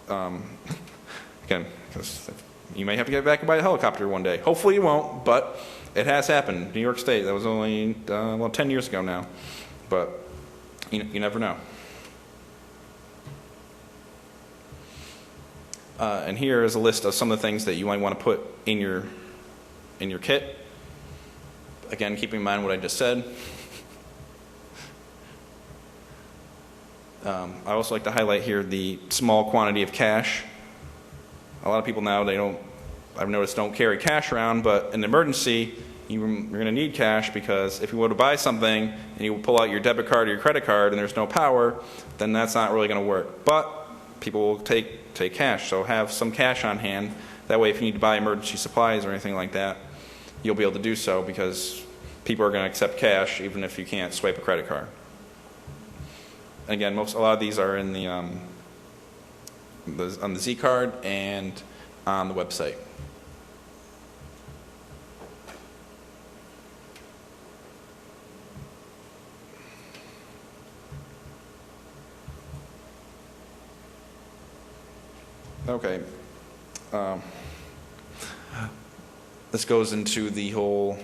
S2: Again, because you may have to get evacuated by a helicopter one day. Hopefully you won't, but it has happened. New York State, that was only 10 years ago now, but you never know. And here is a list of some of the things that you might want to put in your kit. Again, keeping in mind what I just said. I also like to highlight here the small quantity of cash. A lot of people now, I've noticed, don't carry cash around, but in an emergency, you're going to need cash, because if you want to buy something and you pull out your debit card or your credit card and there's no power, then that's not really going to work. But people will take cash, so have some cash on hand. That way, if you need to buy emergency supplies or anything like that, you'll be able to do so, because people are going to accept cash even if you can't swipe a credit card. Again, a lot of these are in on the Z card and on the website. Okay. This goes into the whole,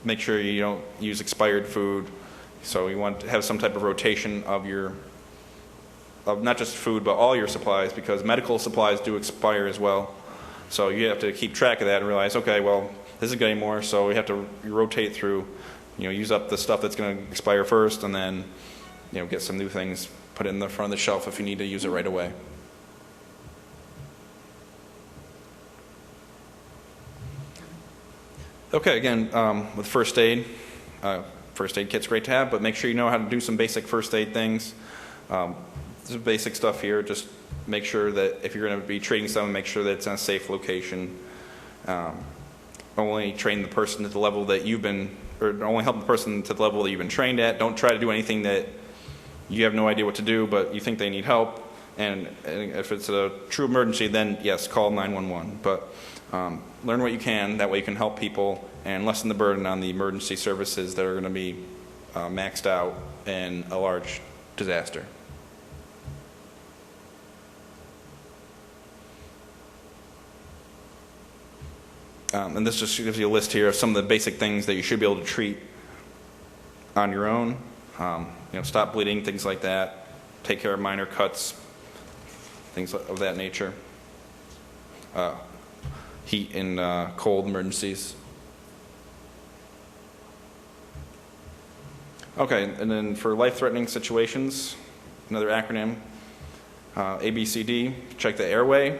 S2: make sure you don't use expired food. So you want to have some type of rotation of your of not just food, but all your supplies, because medical supplies do expire as well. So you have to keep track of that and realize, okay, well, this is getting more, so we have to rotate through, use up the stuff that's going to expire first, and then, get some new things, put it in the front of the shelf if you need to use it right away. Okay, again, with first aid kit's great to have, but make sure you know how to do some basic first aid things. This is basic stuff here. Just make sure that if you're going to be treating someone, make sure that it's in a safe location. Only train the person at the level that you've been, or only help the person to the level that you've been trained at. Don't try to do anything that you have no idea what to do, but you think they need help. And if it's a true emergency, then yes, call 911. But learn what you can. That way you can help people and lessen the burden on the emergency services that are going to be maxed out in a large disaster. And this just gives you a list here of some of the basic things that you should be able to treat on your own. Stop bleeding, things like that. Take care of minor cuts, things of that nature. Heat and cold emergencies. Okay, and then for life-threatening situations, another acronym, ABCD, check the airway,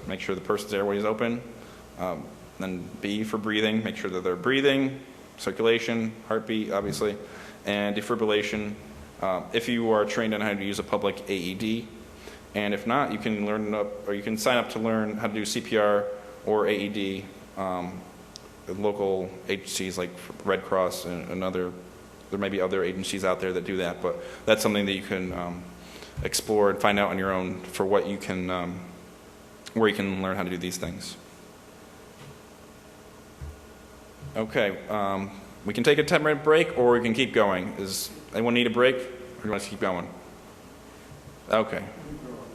S2: make sure the person's airway is open. Then B for breathing, make sure that they're breathing, circulation, heartbeat, obviously, and defibrillation. If you are trained on how to use a public AED, and if not, you can sign up to learn how to do CPR or AED. Local agencies like Red Cross and there may be other agencies out there that do that, but that's something that you can explore and find out on your own for what you can, where you can learn how to do these things. Okay, we can take a 10-minute break, or we can keep going. Does anyone need a break, or do you want us to keep going? Okay.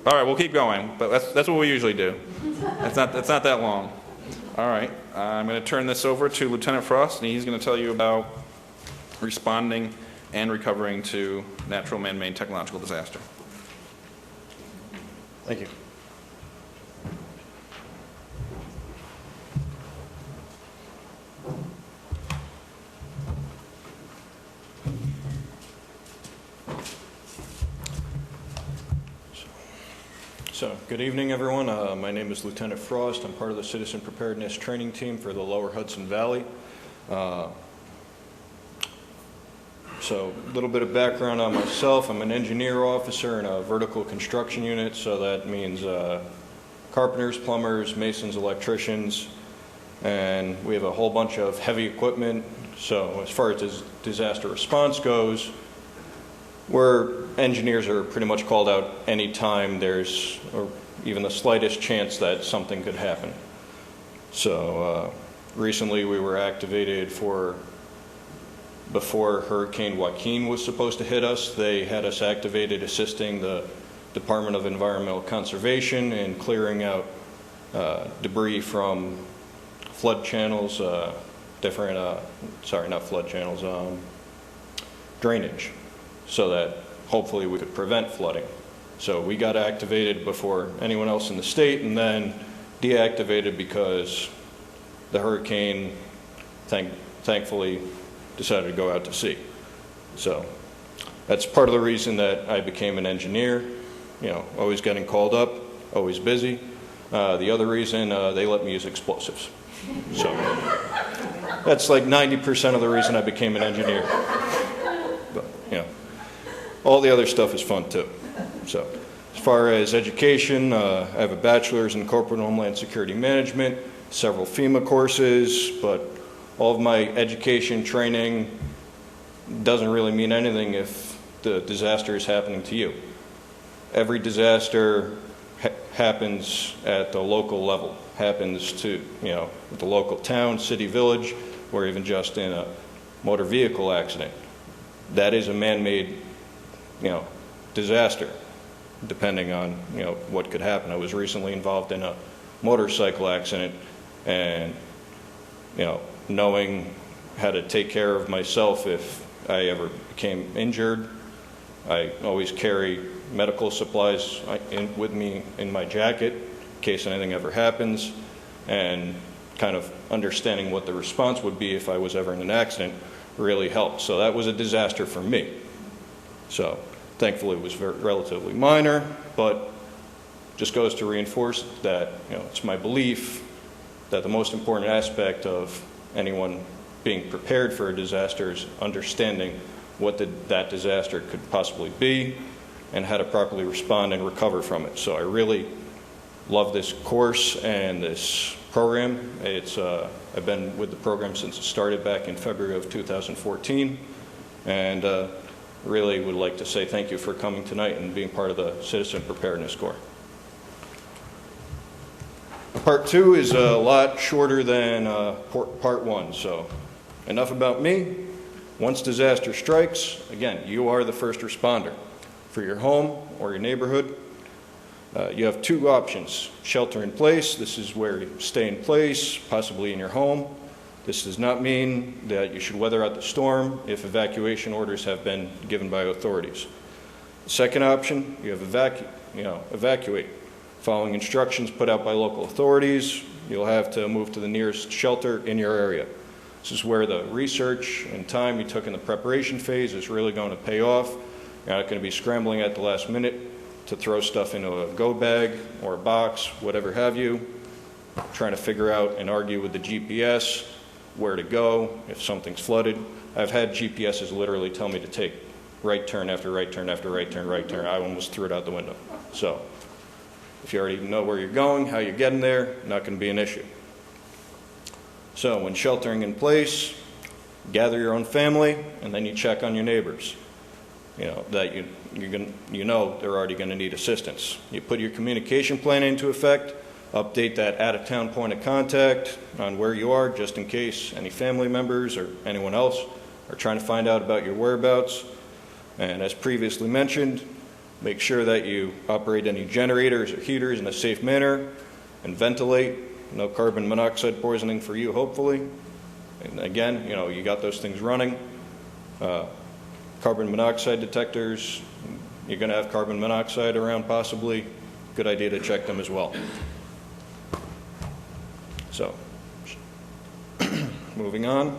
S2: All right, we'll keep going, but that's what we usually do. It's not that long. All right, I'm going to turn this over to Lieutenant Frost, and he's going to tell you about responding and recovering to natural man-made technological disaster.
S3: Thank you. So, good evening, everyone. My name is Lieutenant Frost. I'm part of the Citizen Preparedness Training Team for the Lower Hudson Valley. So, a little bit of background on myself. I'm an engineer officer in a vertical construction unit, so that means carpenters, plumbers, masons, electricians, and we have a whole bunch of heavy equipment. So, as far as disaster response goes, engineers are pretty much called out anytime there's or even the slightest chance that something could happen. So recently we were activated before Hurricane Joaquin was supposed to hit us. They had us activated assisting the Department of Environmental Conservation in clearing out debris from flood channels, drainage, so that hopefully we could prevent flooding. So we got activated before anyone else in the state, and then deactivated because the hurricane thankfully decided to go out to sea. So that's part of the reason that I became an engineer, always getting called up, always busy. The other reason, they let me use explosives. So that's like 90% of the reason I became an engineer. But, all the other stuff is fun too. So as far as education, I have a bachelor's in corporate homeland security management, several FEMA courses, but all of my education training doesn't really mean anything if the disaster is happening to you. Every disaster happens at the local level, happens to, the local town, city, village, or even just in a motor vehicle accident. That is a man-made, disaster, depending on, what could happen. I was recently involved in a motorcycle accident, and, knowing how to take care of myself if I ever became injured, I always carry medical supplies with me in my jacket in case anything ever happens, and kind of understanding what the response would be if I was ever in an accident really helped. So that was a disaster for me. So thankfully it was relatively minor, but just goes to reinforce that, it's my belief that the most important aspect of anyone being prepared for a disaster is understanding what that disaster could possibly be and how to properly respond and recover from it. So I really love this course and this program. I've been with the program since it started back in February of 2014, and really would like to say thank you for coming tonight and being part of the Citizen Preparedness Corps. Part 2 is a lot shorter than part 1, so enough about me. Once disaster strikes, again, you are the first responder. For your home or your neighborhood, you have 2 options. Shelter in place, this is where you stay in place, possibly in your home. This does not mean that you should weather out the storm if evacuation orders have been given by authorities. The second option, you have evacuate. Following instructions put out by local authorities, you'll have to move to the nearest shelter in your area. This is where the research and time you took in the preparation phase is really going to pay off. You're not going to be scrambling at the last minute to throw stuff into a go bag or a box, whatever have you, trying to figure out and argue with the GPS where to go if something's flooded. I've had GPSs literally tell me to take right turn after right turn after right turn, right turn. I almost threw it out the window. So if you already know where you're going, how you're getting there, not going to be an issue. So when sheltering in place, gather your own family, and then you check on your neighbors. That they're already going to need assistance. You put your communication plan into effect, update that out-of-town point of contact on where you are, just in case any family members or anyone else are trying to find out about your whereabouts. And as previously mentioned, make sure that you operate any generators or heaters in a safe manner and ventilate. No carbon monoxide poisoning for you, hopefully. And again, you got those things running. Carbon monoxide detectors, you're going to have carbon monoxide around possibly. Good idea to check them as well. So, moving on,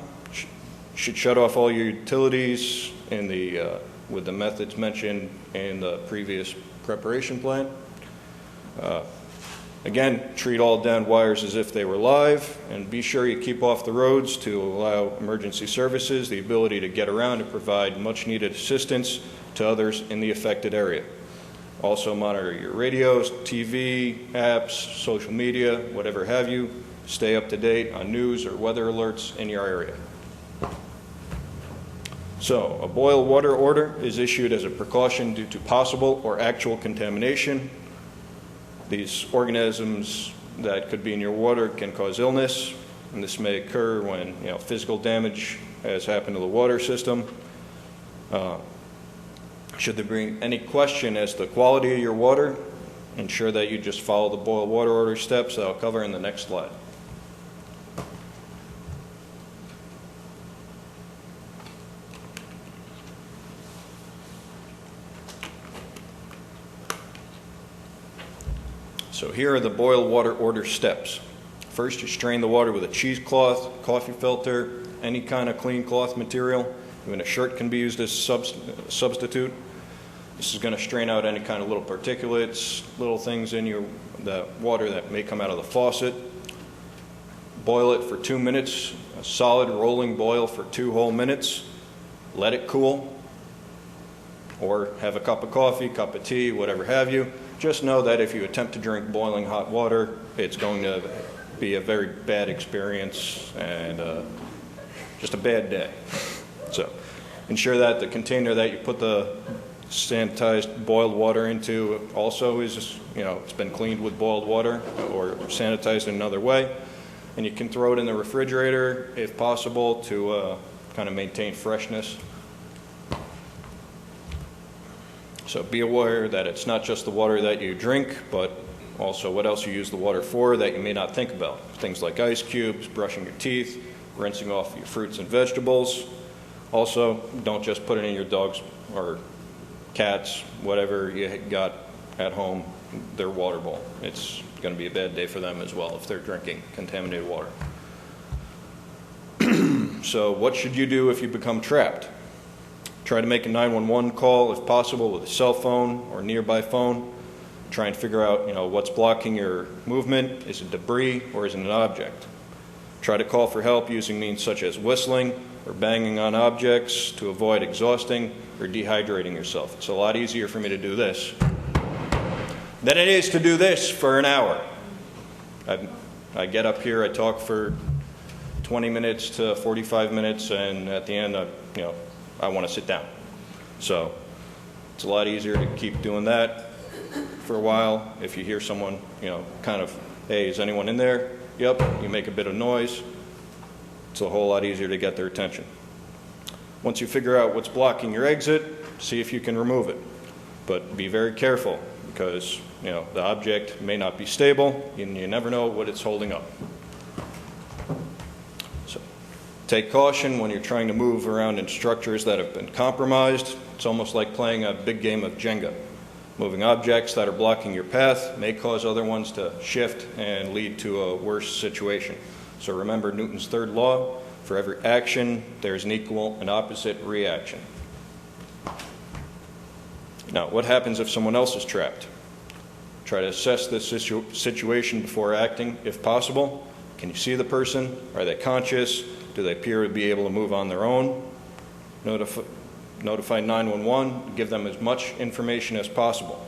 S3: should shut off all your utilities with the methods mentioned in the previous preparation plan. Again, treat all downed wires as if they were live, and be sure you keep off the roads to allow emergency services the ability to get around and provide much needed assistance to others in the affected area. Also monitor your radios, TV, apps, social media, whatever have you. Stay up to date on news or weather alerts in your area. So, a boil water order is issued as a precaution due to possible or actual contamination. These organisms that could be in your water can cause illness, and this may occur when physical damage has happened to the water system. Should there be any question as to the quality of your water, ensure that you just follow the boil water order steps that I'll cover in the next slide. So here are the boil water order steps. First, you strain the water with a cheesecloth, coffee filter, any kind of clean cloth material. Even a shirt can be used as a substitute. This is going to strain out any kind of little particulates, little things in the water that may come out of the faucet. Boil it for 2 minutes, a solid rolling boil for 2 whole minutes. Let it cool, or have a cup of coffee, cup of tea, whatever have you. Just know that if you attempt to drink boiling hot water, it's going to be a very bad experience and just a bad day. So ensure that the container that you put the sanitized boiled water into also is, it's been cleaned with boiled water or sanitized in another way. And you can throw it in the refrigerator if possible to kind of maintain freshness. So be aware that it's not just the water that you drink, but also what else you use the water for that you may not think about. Things like ice cubes, brushing your teeth, rinsing off your fruits and vegetables. Also, don't just put it in your dog's or cats, whatever you got at home, their water bowl. It's going to be a bad day for them as well if they're drinking contaminated water. So what should you do if you become trapped? Try to make a 911 call if possible with a cell phone or nearby phone. Try and figure out, what's blocking your movement. Is it debris or is it an object? Try to call for help using means such as whistling or banging on objects to avoid exhausting or dehydrating yourself. It's a lot easier for me to do this than it is to do this for an hour. I get up here, I talk for 20 minutes to 45 minutes, and at the end, I want to sit down. So it's a lot easier to keep doing that for a while. If you hear someone, kind of, hey, is anyone in there? Yep, you make a bit of noise. It's a whole lot easier to get their attention. Once you figure out what's blocking your exit, see if you can remove it. But be very careful because, the object may not be stable and you never know what it's holding up. So take caution when you're trying to move around in structures that have been compromised. It's almost like playing a big game of Jenga. Moving objects that are blocking your path may cause other ones to shift and lead to a worse situation. So remember Newton's third law, for every action, there's an equal and opposite reaction. Now, what happens if someone else is trapped? Try to assess this situation before acting, if possible. Can you see the person? Are they conscious? Do they appear to be able to move on their own? Notify 911, give them as much information as possible.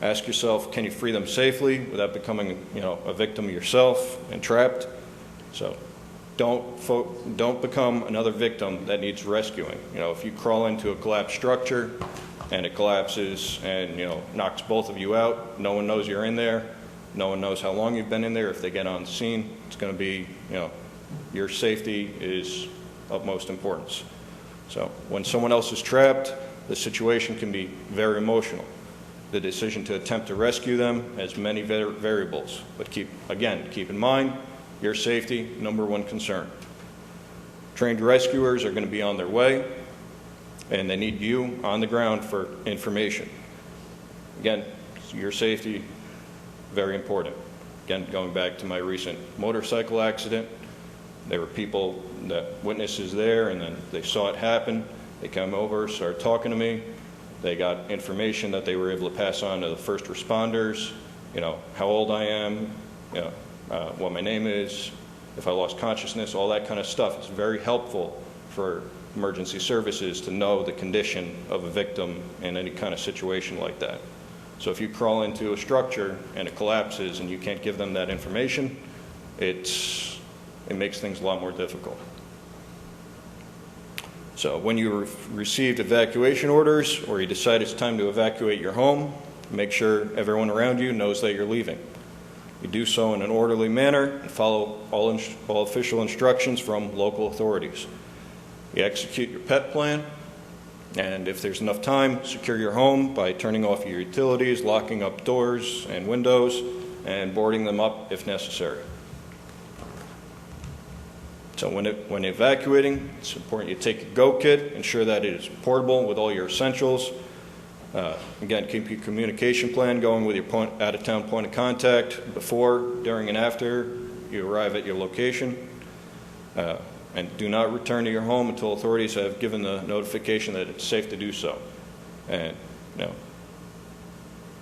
S3: Ask yourself, can you free them safely without becoming, a victim yourself and trapped? So don't become another victim that needs rescuing. If you crawl into a collapsed structure and it collapses and, knocks both of you out, no one knows you're in there, no one knows how long you've been in there. If they get on the scene, it's going to be, your safety is utmost importance. So when someone else is trapped, the situation can be very emotional. The decision to attempt to rescue them has many variables, but keep in mind, your safety, number one concern. Trained rescuers are going to be on their way, and they need you on the ground for information. Again, your safety, very important. Again, going back to my recent motorcycle accident, there were people, witnesses there, and then they saw it happen. They came over, started talking to me. They got information that they were able to pass on to the first responders, how old I am, what my name is, if I lost consciousness, all that kind of stuff. It's very helpful for emergency services to know the condition of a victim in any kind of situation like that. So if you crawl into a structure and it collapses and you can't give them that information, it makes things a lot more difficult. So when you received evacuation orders or you decide it's time to evacuate your home, make sure everyone around you knows that you're leaving. You do so in an orderly manner and follow all official instructions from local authorities. You execute your PET plan, and if there's enough time, secure your home by turning off your utilities, locking up doors and windows, and boarding them up if necessary. So when evacuating, it's important you take a go kit, ensure that it is portable with all your essentials. Again, keep your communication plan going with your out-of-town point of contact before, during, and after you arrive at your location. And do not return to your home until authorities have given the notification that it's safe to do so. And, a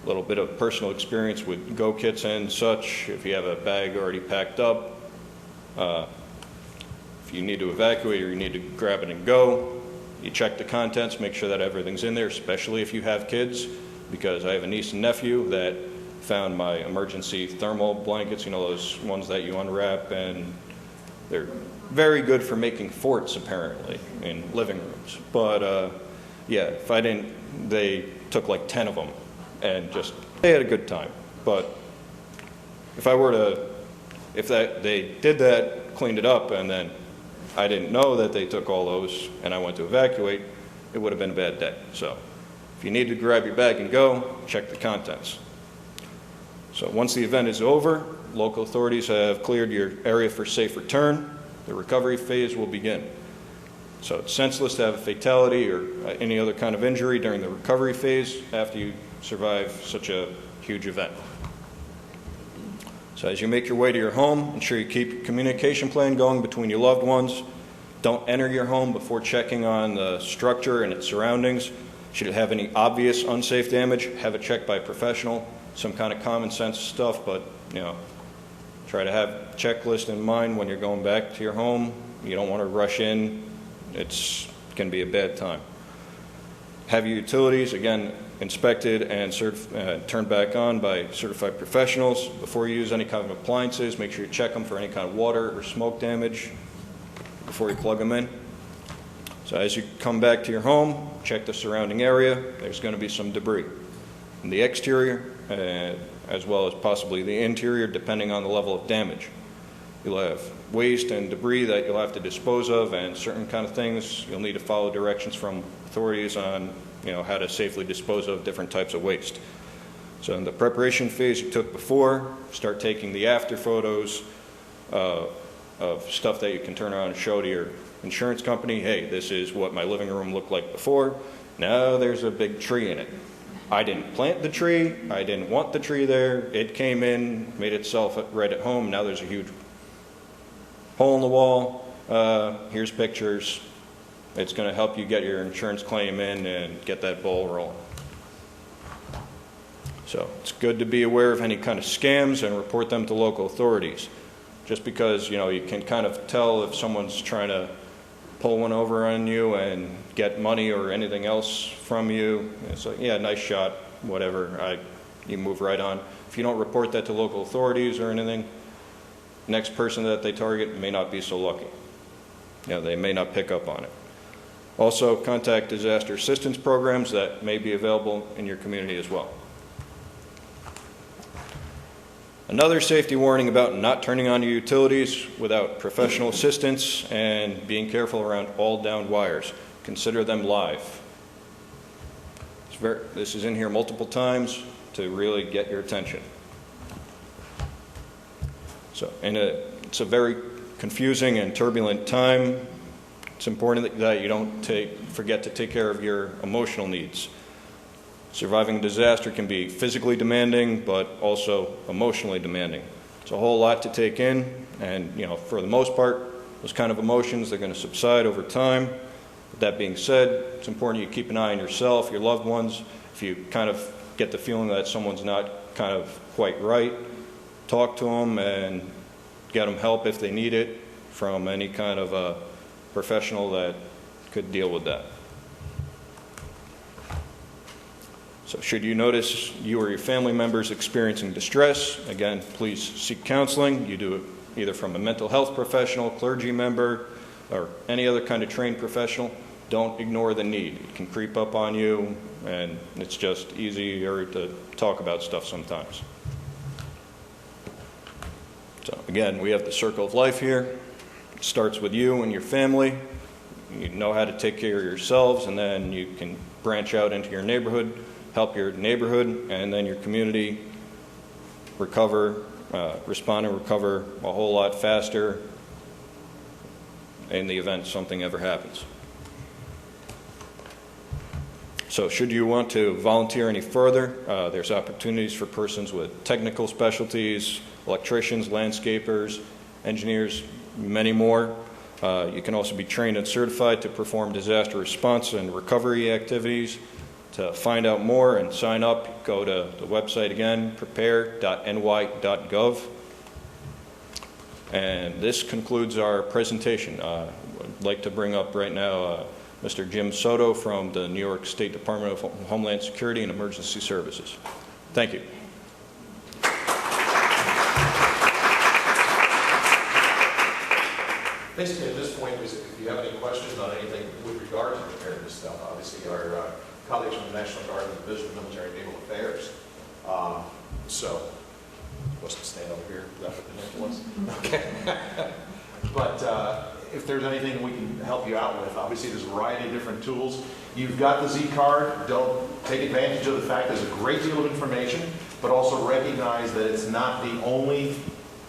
S3: little bit of personal experience with go kits and such. If you have a bag already packed up, if you need to evacuate or you need to grab it and go, you check the contents, make sure that everything's in there, especially if you have kids, because I have a niece and nephew that found my emergency thermal blankets, those ones that you unwrap, and they're very good for making forts, apparently, in living rooms. But, if I didn't, they took like 10 of them, and they had a good time. But if they did that, cleaned it up, and then I didn't know that they took all those and I went to evacuate, it would have been a bad day. So if you need to grab your bag and go, check the contents. So once the event is over, local authorities have cleared your area for safe return. The recovery phase will begin. So it's senseless to have a fatality or any other kind of injury during the recovery phase after you survive such a huge event. So as you make your way to your home, ensure you keep your communication plan going between your loved ones. Don't enter your home before checking on the structure and its surroundings. Should it have any obvious unsafe damage, have it checked by a professional. Some kind of common sense stuff, but try to have a checklist in mind when you're going back to your home. You don't want to rush in. It can be a bad time. Have your utilities, again, inspected and turned back on by certified professionals. Before you use any kind of appliances, make sure you check them for any kind of water or smoke damage before you plug them in. So as you come back to your home, check the surrounding area. There's going to be some debris in the exterior, as well as possibly the interior, depending on the level of damage. You'll have waste and debris that you'll have to dispose of, and certain kind of things you'll need to follow directions from authorities on how to safely dispose of different types of waste. So in the preparation phase you took before, start taking the after photos of stuff that you can turn around and show to your insurance company. Hey, this is what my living room looked like before. Now there's a big tree in it. I didn't plant the tree. I didn't want the tree there. It came in, made itself right at home. Now there's a huge hole in the wall. Here's pictures. It's going to help you get your insurance claim in and get that ball rolling. So it's good to be aware of any kind of scams and report them to local authorities. Just because you can kind of tell if someone's trying to pull one over on you and get money or anything else from you. It's like, yeah, nice shot, whatever. You move right on. If you don't report that to local authorities or anything, next person that they target may not be so lucky. They may not pick up on it. Also, contact disaster assistance programs that may be available in your community as well. Another safety warning about not turning on your utilities without professional assistance and being careful around all downed wires. Consider them live. This is in here multiple times to really get your attention. So, it's a very confusing and turbulent time. It's important that you don't forget to take care of your emotional needs. Surviving a disaster can be physically demanding, but also emotionally demanding. It's a whole lot to take in, and for the most part, those kind of emotions, they're going to subside over time. With that being said, it's important you keep an eye on yourself, your loved ones. If you kind of get the feeling that someone's not kind of quite right, talk to them and get them help if they need it from any kind of a professional that could deal with that. So should you notice you or your family members experiencing distress, again, please seek counseling. You do it either from a mental health professional, clergy member, or any other kind of trained professional. Don't ignore the need. It can creep up on you, and it's just easier to talk about stuff sometimes. So again, we have the circle of life here. It starts with you and your family. You know how to take care of yourselves, and then you can branch out into your neighborhood, help your neighborhood, and then your community respond and recover a whole lot faster in the event something ever happens. So should you want to volunteer any further, there's opportunities for persons with technical specialties, electricians, landscapers, engineers, many more. You can also be trained and certified to perform disaster response and recovery activities. To find out more and sign up, go to the website again, prepare.ny.gov. And this concludes our presentation. I'd like to bring up right now Mr. Jim Soto from the New York State Department of Homeland Security and Emergency Services. Thank you.
S4: Basically, at this point, if you have any questions on anything with regard to preparedness stuff, obviously our colleagues from the National Guard and the Division of Military and Naval Affairs. Supposed to stand over here, is that what the next was? Okay. But if there's anything we can help you out with, obviously there's a variety of different tools. You've got the Z card. Don't take advantage of the fact there's a great deal of information, but also recognize that it's not the only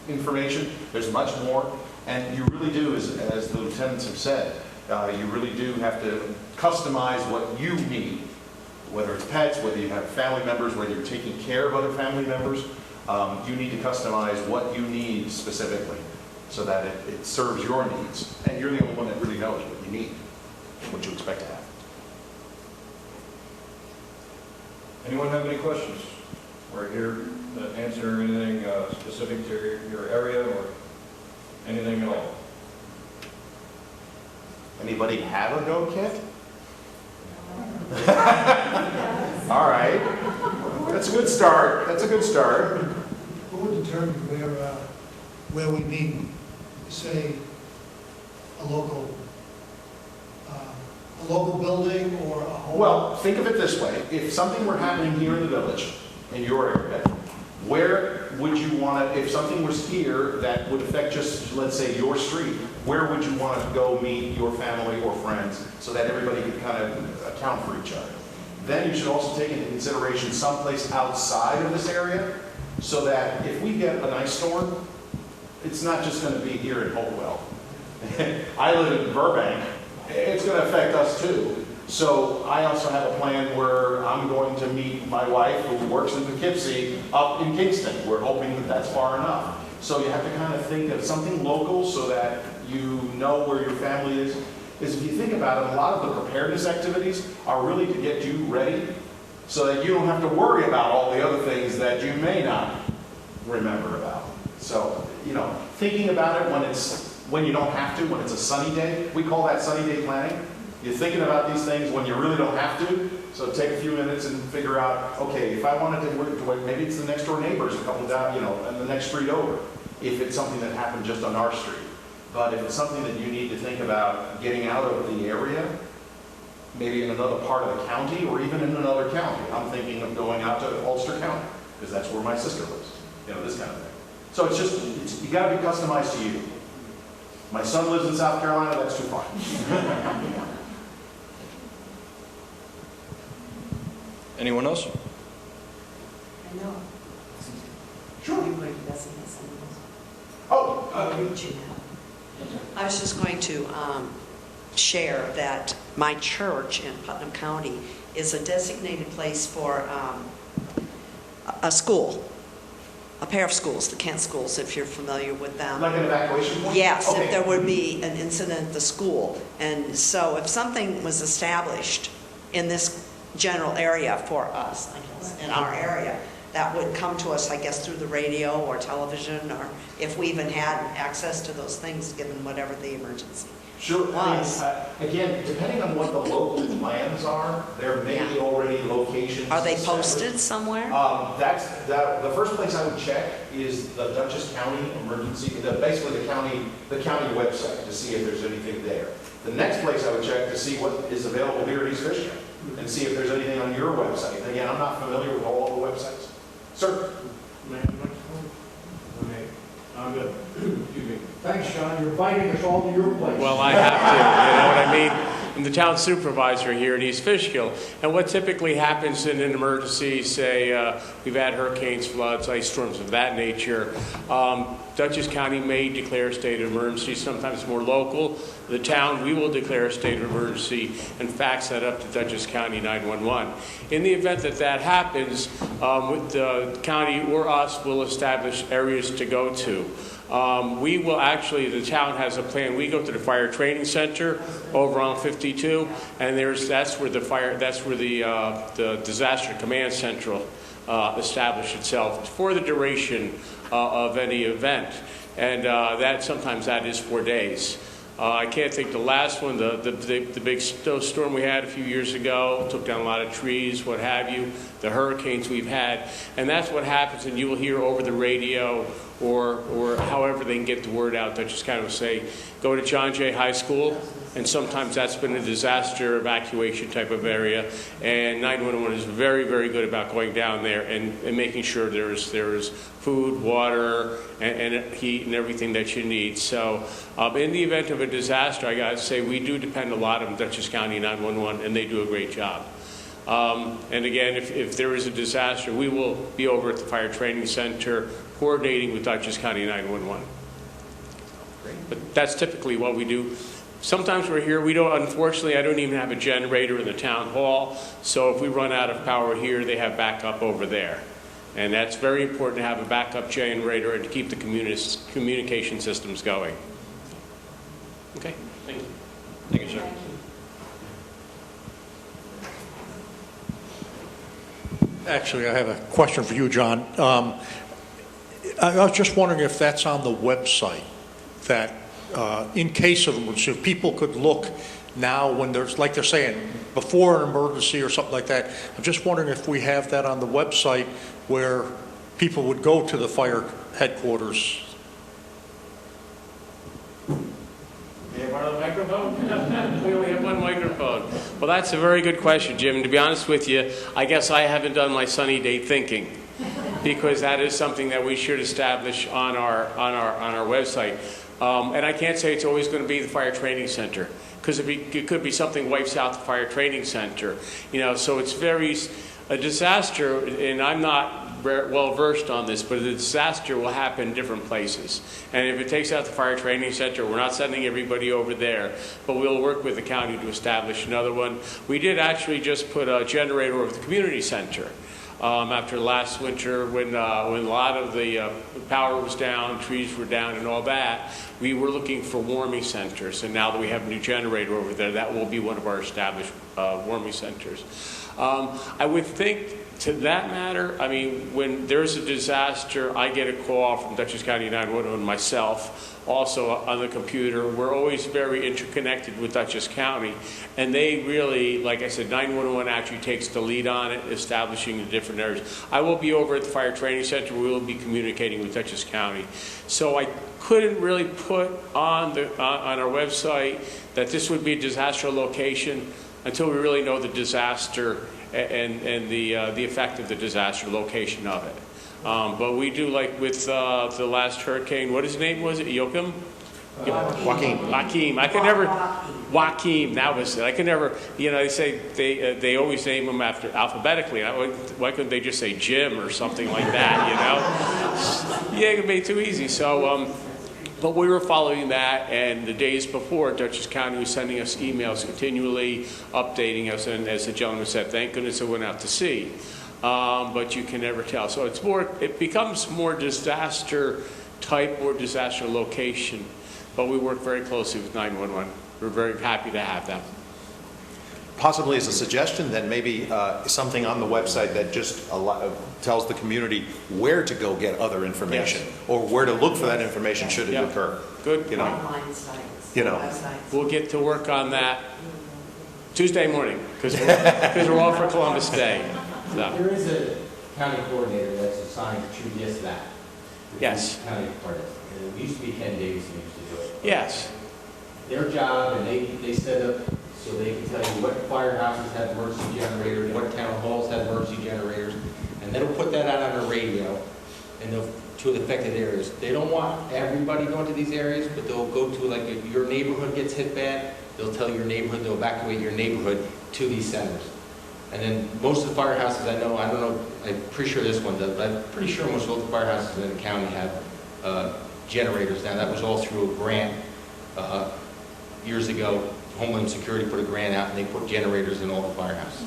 S4: information. There's much more. And you really do, as the lieutenants have said, You really do have to customize what you need, whether it's pets, whether you have family members, whether you're taking care of other family members. You need to customize what you need specifically so that it serves your needs. And you're the only one that really knows what you need, what you expect to have.
S3: Anyone have any questions? We're here to answer anything specific to your area or anything at all.
S4: Anybody have a go kit? All right. That's a good start. That's a good start.
S5: Who would determine where we need, say, a local building or a home?
S4: Well, think of it this way. If something were happening here in the village, in your area, where would you want to, if something was here that would affect just, let's say, your street, where would you want to go meet your family or friends so that everybody could kind of account for each other? Then you should also take into consideration someplace outside of this area so that if we get an ice storm, it's not just going to be here in Hopewell. I live in Burbank. It's going to affect us too. So I also have a plan where I'm going to meet my wife who works in Poughkeepsie up in Kingston. We're hoping that that's far enough. So you have to kind of think of something local so that you know where your family is. Because if you think about it, a lot of the preparedness activities are really to get you ready so that you don't have to worry about all the other things that you may not remember about. So, you know, thinking about it when you don't have to, when it's a sunny day, we call that sunny day planning. You're thinking about these things when you really don't have to, so take a few minutes and figure out, okay, if I wanted to, maybe it's the next door neighbors, a couple down, you know, and the next street over, if it's something that happened just on our street. But if it's something that you need to think about getting out of the area, maybe in another part of the county or even in another county. I'm thinking of going out to Ulster County, because that's where my sister lives, you know, this kind of thing. So it's just, you gotta be customized to you. My son lives in South Carolina, that's too far.
S3: Anyone else?
S6: I know.
S4: Sure.
S6: You were discussing this and
S4: Oh,
S6: I'll read you now. I was just going to share that my church in Putnam County is a designated place for a school, a pair of schools, the Kent schools, if you're familiar with them.
S4: like an evacuation point?
S6: Yes,
S4: Okay.
S6: if there would be an incident at the school. And so if something was established in this general area for us, I guess, in our area, that would come to us, I guess, through the radio or television, or if we even had access to those things, given whatever the emergency.
S4: Sure. I
S6: Was.
S4: mean, again, depending on what the local plans are, there may be already locations.
S6: Are they
S4: established.
S6: posted somewhere?
S4: The first place I would check is the Dutchess County Emergency, basically the county website to see if there's anything there. The next place I would check to see what is available here in East Fishkill and see if there's anything on your website. And again, I'm not familiar with all the websites. Sir?
S7: I'm good. Excuse me. Thanks, Sean. You're inviting us all to your place.
S8: Well, I have to, you know what I mean? I'm the town supervisor here in East Fishkill, and what typically happens in an emergency, say we've had hurricanes, floods, ice storms of that nature, Dutchess County may declare a state of emergency, sometimes more local. The town, we will declare a state of emergency and fax that up to Dutchess County 911. In the event that that happens, the county or us will establish areas to go to. We will actually, the town has a plan. We go to the fire training center over on 52, and that's where the disaster command central establish itself for the duration of any event, and sometimes that is 4 days. I can't think the last one, the big storm we had a few years ago, took down a lot of trees, what have you, the hurricanes we've had, and that's what happens, and you will hear over the radio or however they can get the word out. They just kind of say, go to John Jay High School, and sometimes that's been a disaster evacuation type of area, and 911 is very, very good about going down there and making sure there is food, water, and heat and everything that you need. So in the event of a disaster, I got to say we do depend a lot on Dutchess County 911, and they do a great job. And again, if there is a disaster, we will be over at the Fire Training Center coordinating with Dutchess County 911. But that's typically what we do. sometimes we're here, unfortunately, I don't even have a generator in the town hall, so if we run out of power here, they have backup over there. And that's very important to have a backup generator and to keep the communication systems going. Okay, thank you.
S3: Thank you, sir.
S7: Actually, I have a question for you, John. I was just wondering if that's on the website, that in case of emergency, if people could look now when there's, like they're saying, before an emergency or something like that. I'm just wondering if we have that on the website where people would go to the fire headquarters.
S8: You have one microphone? We only have one microphone. Well, that's a very good question, Jim. To be honest with you, I guess I haven't done my sunny day thinking, because that is something that we should establish on our website. And I can't say it's always going to be the fire training center, because it could be something wipes out the fire training center. So it's a disaster, and I'm not well versed on this, but a disaster will happen in different places. And if it takes out the fire training center, we're not sending everybody over there, but we'll work with the county to establish another one. We did actually just put a generator over the community center. After last winter, when a lot of the power was down, trees were down and all that, we were looking for warming centers. And now that we have a new generator over there, that will be one of our established warming centers. I would think, to that matter, I mean, when there's a disaster, I get a call from Dutchess County 911 myself, also on the computer. We're always very interconnected with Dutchess County, and they really, like I said, 911 actually takes the lead on it, establishing the different areas. I will be over at the Fire Training Center. We will be communicating with Dutchess County. So I couldn't really put on our website that this would be a disaster location until we really know the disaster and the effect of the disaster, location of it. But we do, like with the last hurricane, what his name was it, Joachim? Joaquin. I could never, Joaquin, that was it. I could never, they say they always name them after alphabetically. Why couldn't they just say Jim or something like that, Yeah, it could be too easy. So, but we were following that, and the days before, Dutchess County was sending us emails continually, updating us, and as the gentleman said, thank goodness it went out to sea. But you can never tell. So it becomes more disaster type or disaster location, but we work very closely with 911. We're very happy to have them.
S4: Possibly as a suggestion, then maybe something on the website that just tells the community where to go get other information,
S8: Yes.
S4: or where to look for that information should it occur.
S8: Good.
S6: Online sites. Websites.
S8: We'll get to work on that Tuesday morning, because we're all for Columbus Day. So.
S9: There is a county coordinator that's assigned to just that.
S8: Yes.
S9: County department. And it used to be Ken Davis who used to do it.
S8: Yes.
S9: Their job, and they set up so they can tell you what firehouses have emergency generators, what town halls have emergency generators, and they'll put that out on the radio and they'll to the affected areas. They don't want everybody going to these areas, but they'll go to, like, if your neighborhood gets hit bad, they'll tell your neighborhood, they'll evacuate your neighborhood to these centers. And then most of the firehouses I don't know, I'm pretty sure this one does, but I'm pretty sure most of the firehouses in the county have generators. Now, that was all through a grant years ago. Homeland Security put a grant out, and they put generators in all the firehouses.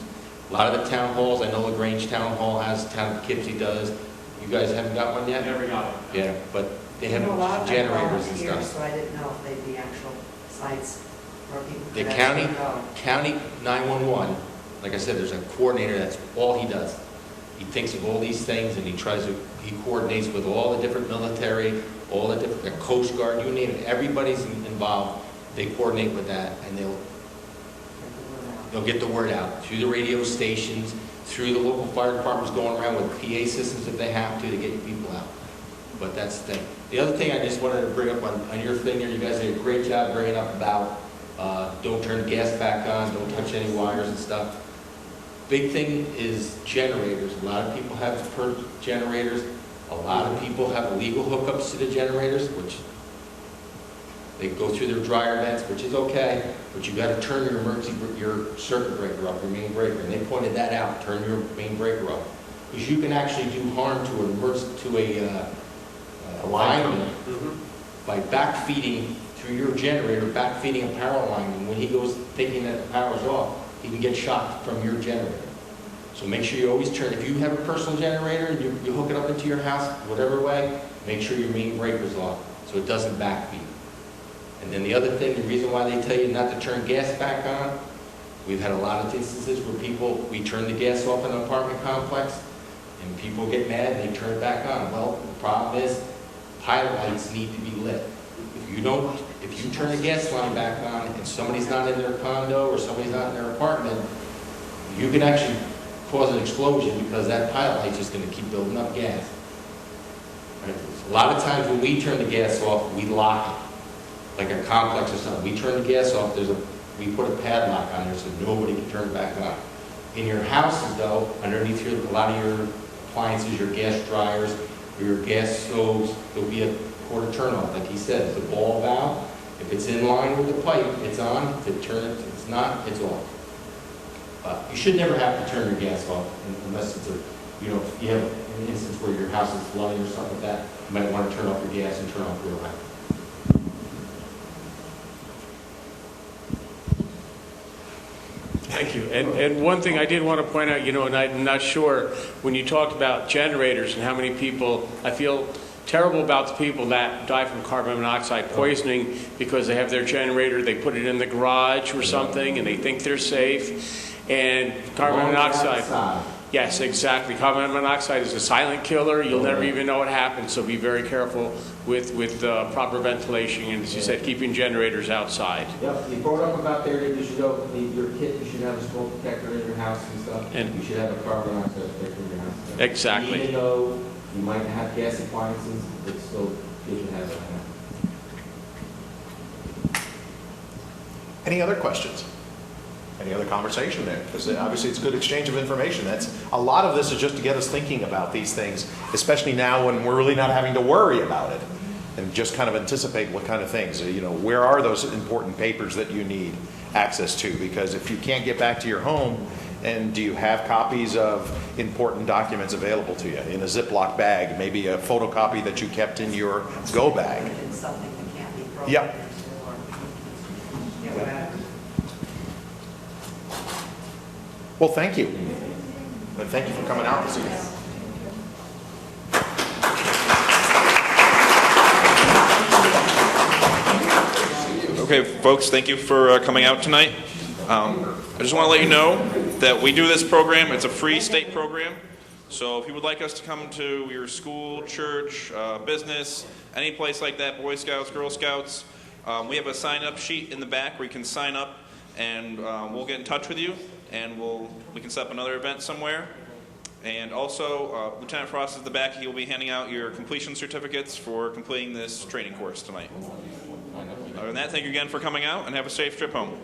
S9: A lot of the town halls, I know LaGrange Town Hall has, Town of Poughkeepsie does. You guys haven't got one yet?
S1: Never got it.
S9: Yeah, but they have
S6: A lot of
S9: generators and
S6: volunteers,
S9: stuff.
S6: so I didn't know if they'd be actual sites where people
S9: The
S6: could
S9: county,
S6: actually go.
S9: county 911, like I said, there's a coordinator, that's all he does. He thinks of all these things, and he coordinates with all the different military, all the different, the Coast Guard, you name it, everybody's involved. They coordinate with that, and they'll get the word out through the radio stations, through the local fire departments going around with PA systems if they have to get people out. But that's the thing. The other thing I just wanted to bring up on your thing there, you guys did a great job bringing up about don't turn the gas back on, don't touch any wires and stuff. Big thing is generators. A lot of people have generators. A lot of people have illegal hookups to the generators, which they go through their dryer vents, which is okay, but you got to turn your circuit breaker off, your main breaker, and they pointed that out. Turn your main breaker off, because you can actually do harm to a lineman by backfeeding through your generator, back feeding a power line, and when he goes thinking that the power's off, he can get shocked from your generator. So make sure you always turn, if you have a personal generator and you hook it up into your house, whatever way, make sure your main breaker's off so it doesn't backfeed. And then the other thing, the reason why they tell you not to turn gas back on, we've had a lot of instances where we turn the gas off in an apartment complex and people get mad and they turn it back on. Well, the problem is pilot lights need to be lit. If you turn the gas line back on and somebody's not in their condo or somebody's not in their apartment, you can actually cause an explosion because that pilot light's just going to keep building up gas. Right? A lot of times when we turn the gas off, we lock it, like a complex or something. We turn the gas off, we put a padlock on there so nobody can turn it back on. In your houses, though, underneath a lot of your appliances, your gas dryers, your gas stoves, there'll be a quarter turn off, like he said. The ball valve, if it's in line with the pipe, it's on. If it's not, it's off. You should never have to turn your gas off unless it's you have an instance where your house is flooding or something like that. You might want to turn off your gas and turn off your light.
S8: Thank you. And one thing I did want to point out, and I'm not sure, when you talked about generators and how many people, I feel terrible about the people that die from carbon monoxide poisoning because they have their generator, they put it in the garage or something, and they think they're safe. And carbon monoxide, yes, exactly. Carbon monoxide is a silent killer. You'll never even know what happens, so be very careful with proper ventilation, and as you said, keeping generators outside.
S9: Yep, you brought up about there that you should your kit, you should have a smoke detector in your house and stuff. And you should have a carbon monoxide detector in your house.
S8: Exactly.
S9: Even though you might have gas appliances, it's still good to have that.
S4: Any other questions? Any other conversation there? Because obviously it's a good exchange of information. A lot of this is just to get us thinking about these things, especially now when we're really not having to worry about it and just kind of anticipate what kind of things. Where are those important papers that you need access to? Because if you can't get back to your home, and do you have copies of important documents available to you in a Ziploc bag, maybe a photocopy that you kept in your go bag?
S6: It's something that can't be broken
S4: Yep.
S6: into or whatever.
S4: Well, thank you. And thank you for coming out this evening.
S2: Okay, folks, thank you for coming out tonight. I just want to let you know that we do this program. It's a free state program. So if you would like us to come to your school, church, business, any place like that, Boy Scouts, Girl Scouts, we have a sign-up sheet in the back where you can sign up, and we'll get in touch with you, and we can set up another event somewhere. And also, Lieutenant Frost is at the back. He will be handing out your completion certificates for completing this training course tonight. Other than that, thank you again for coming out, and have a safe trip home.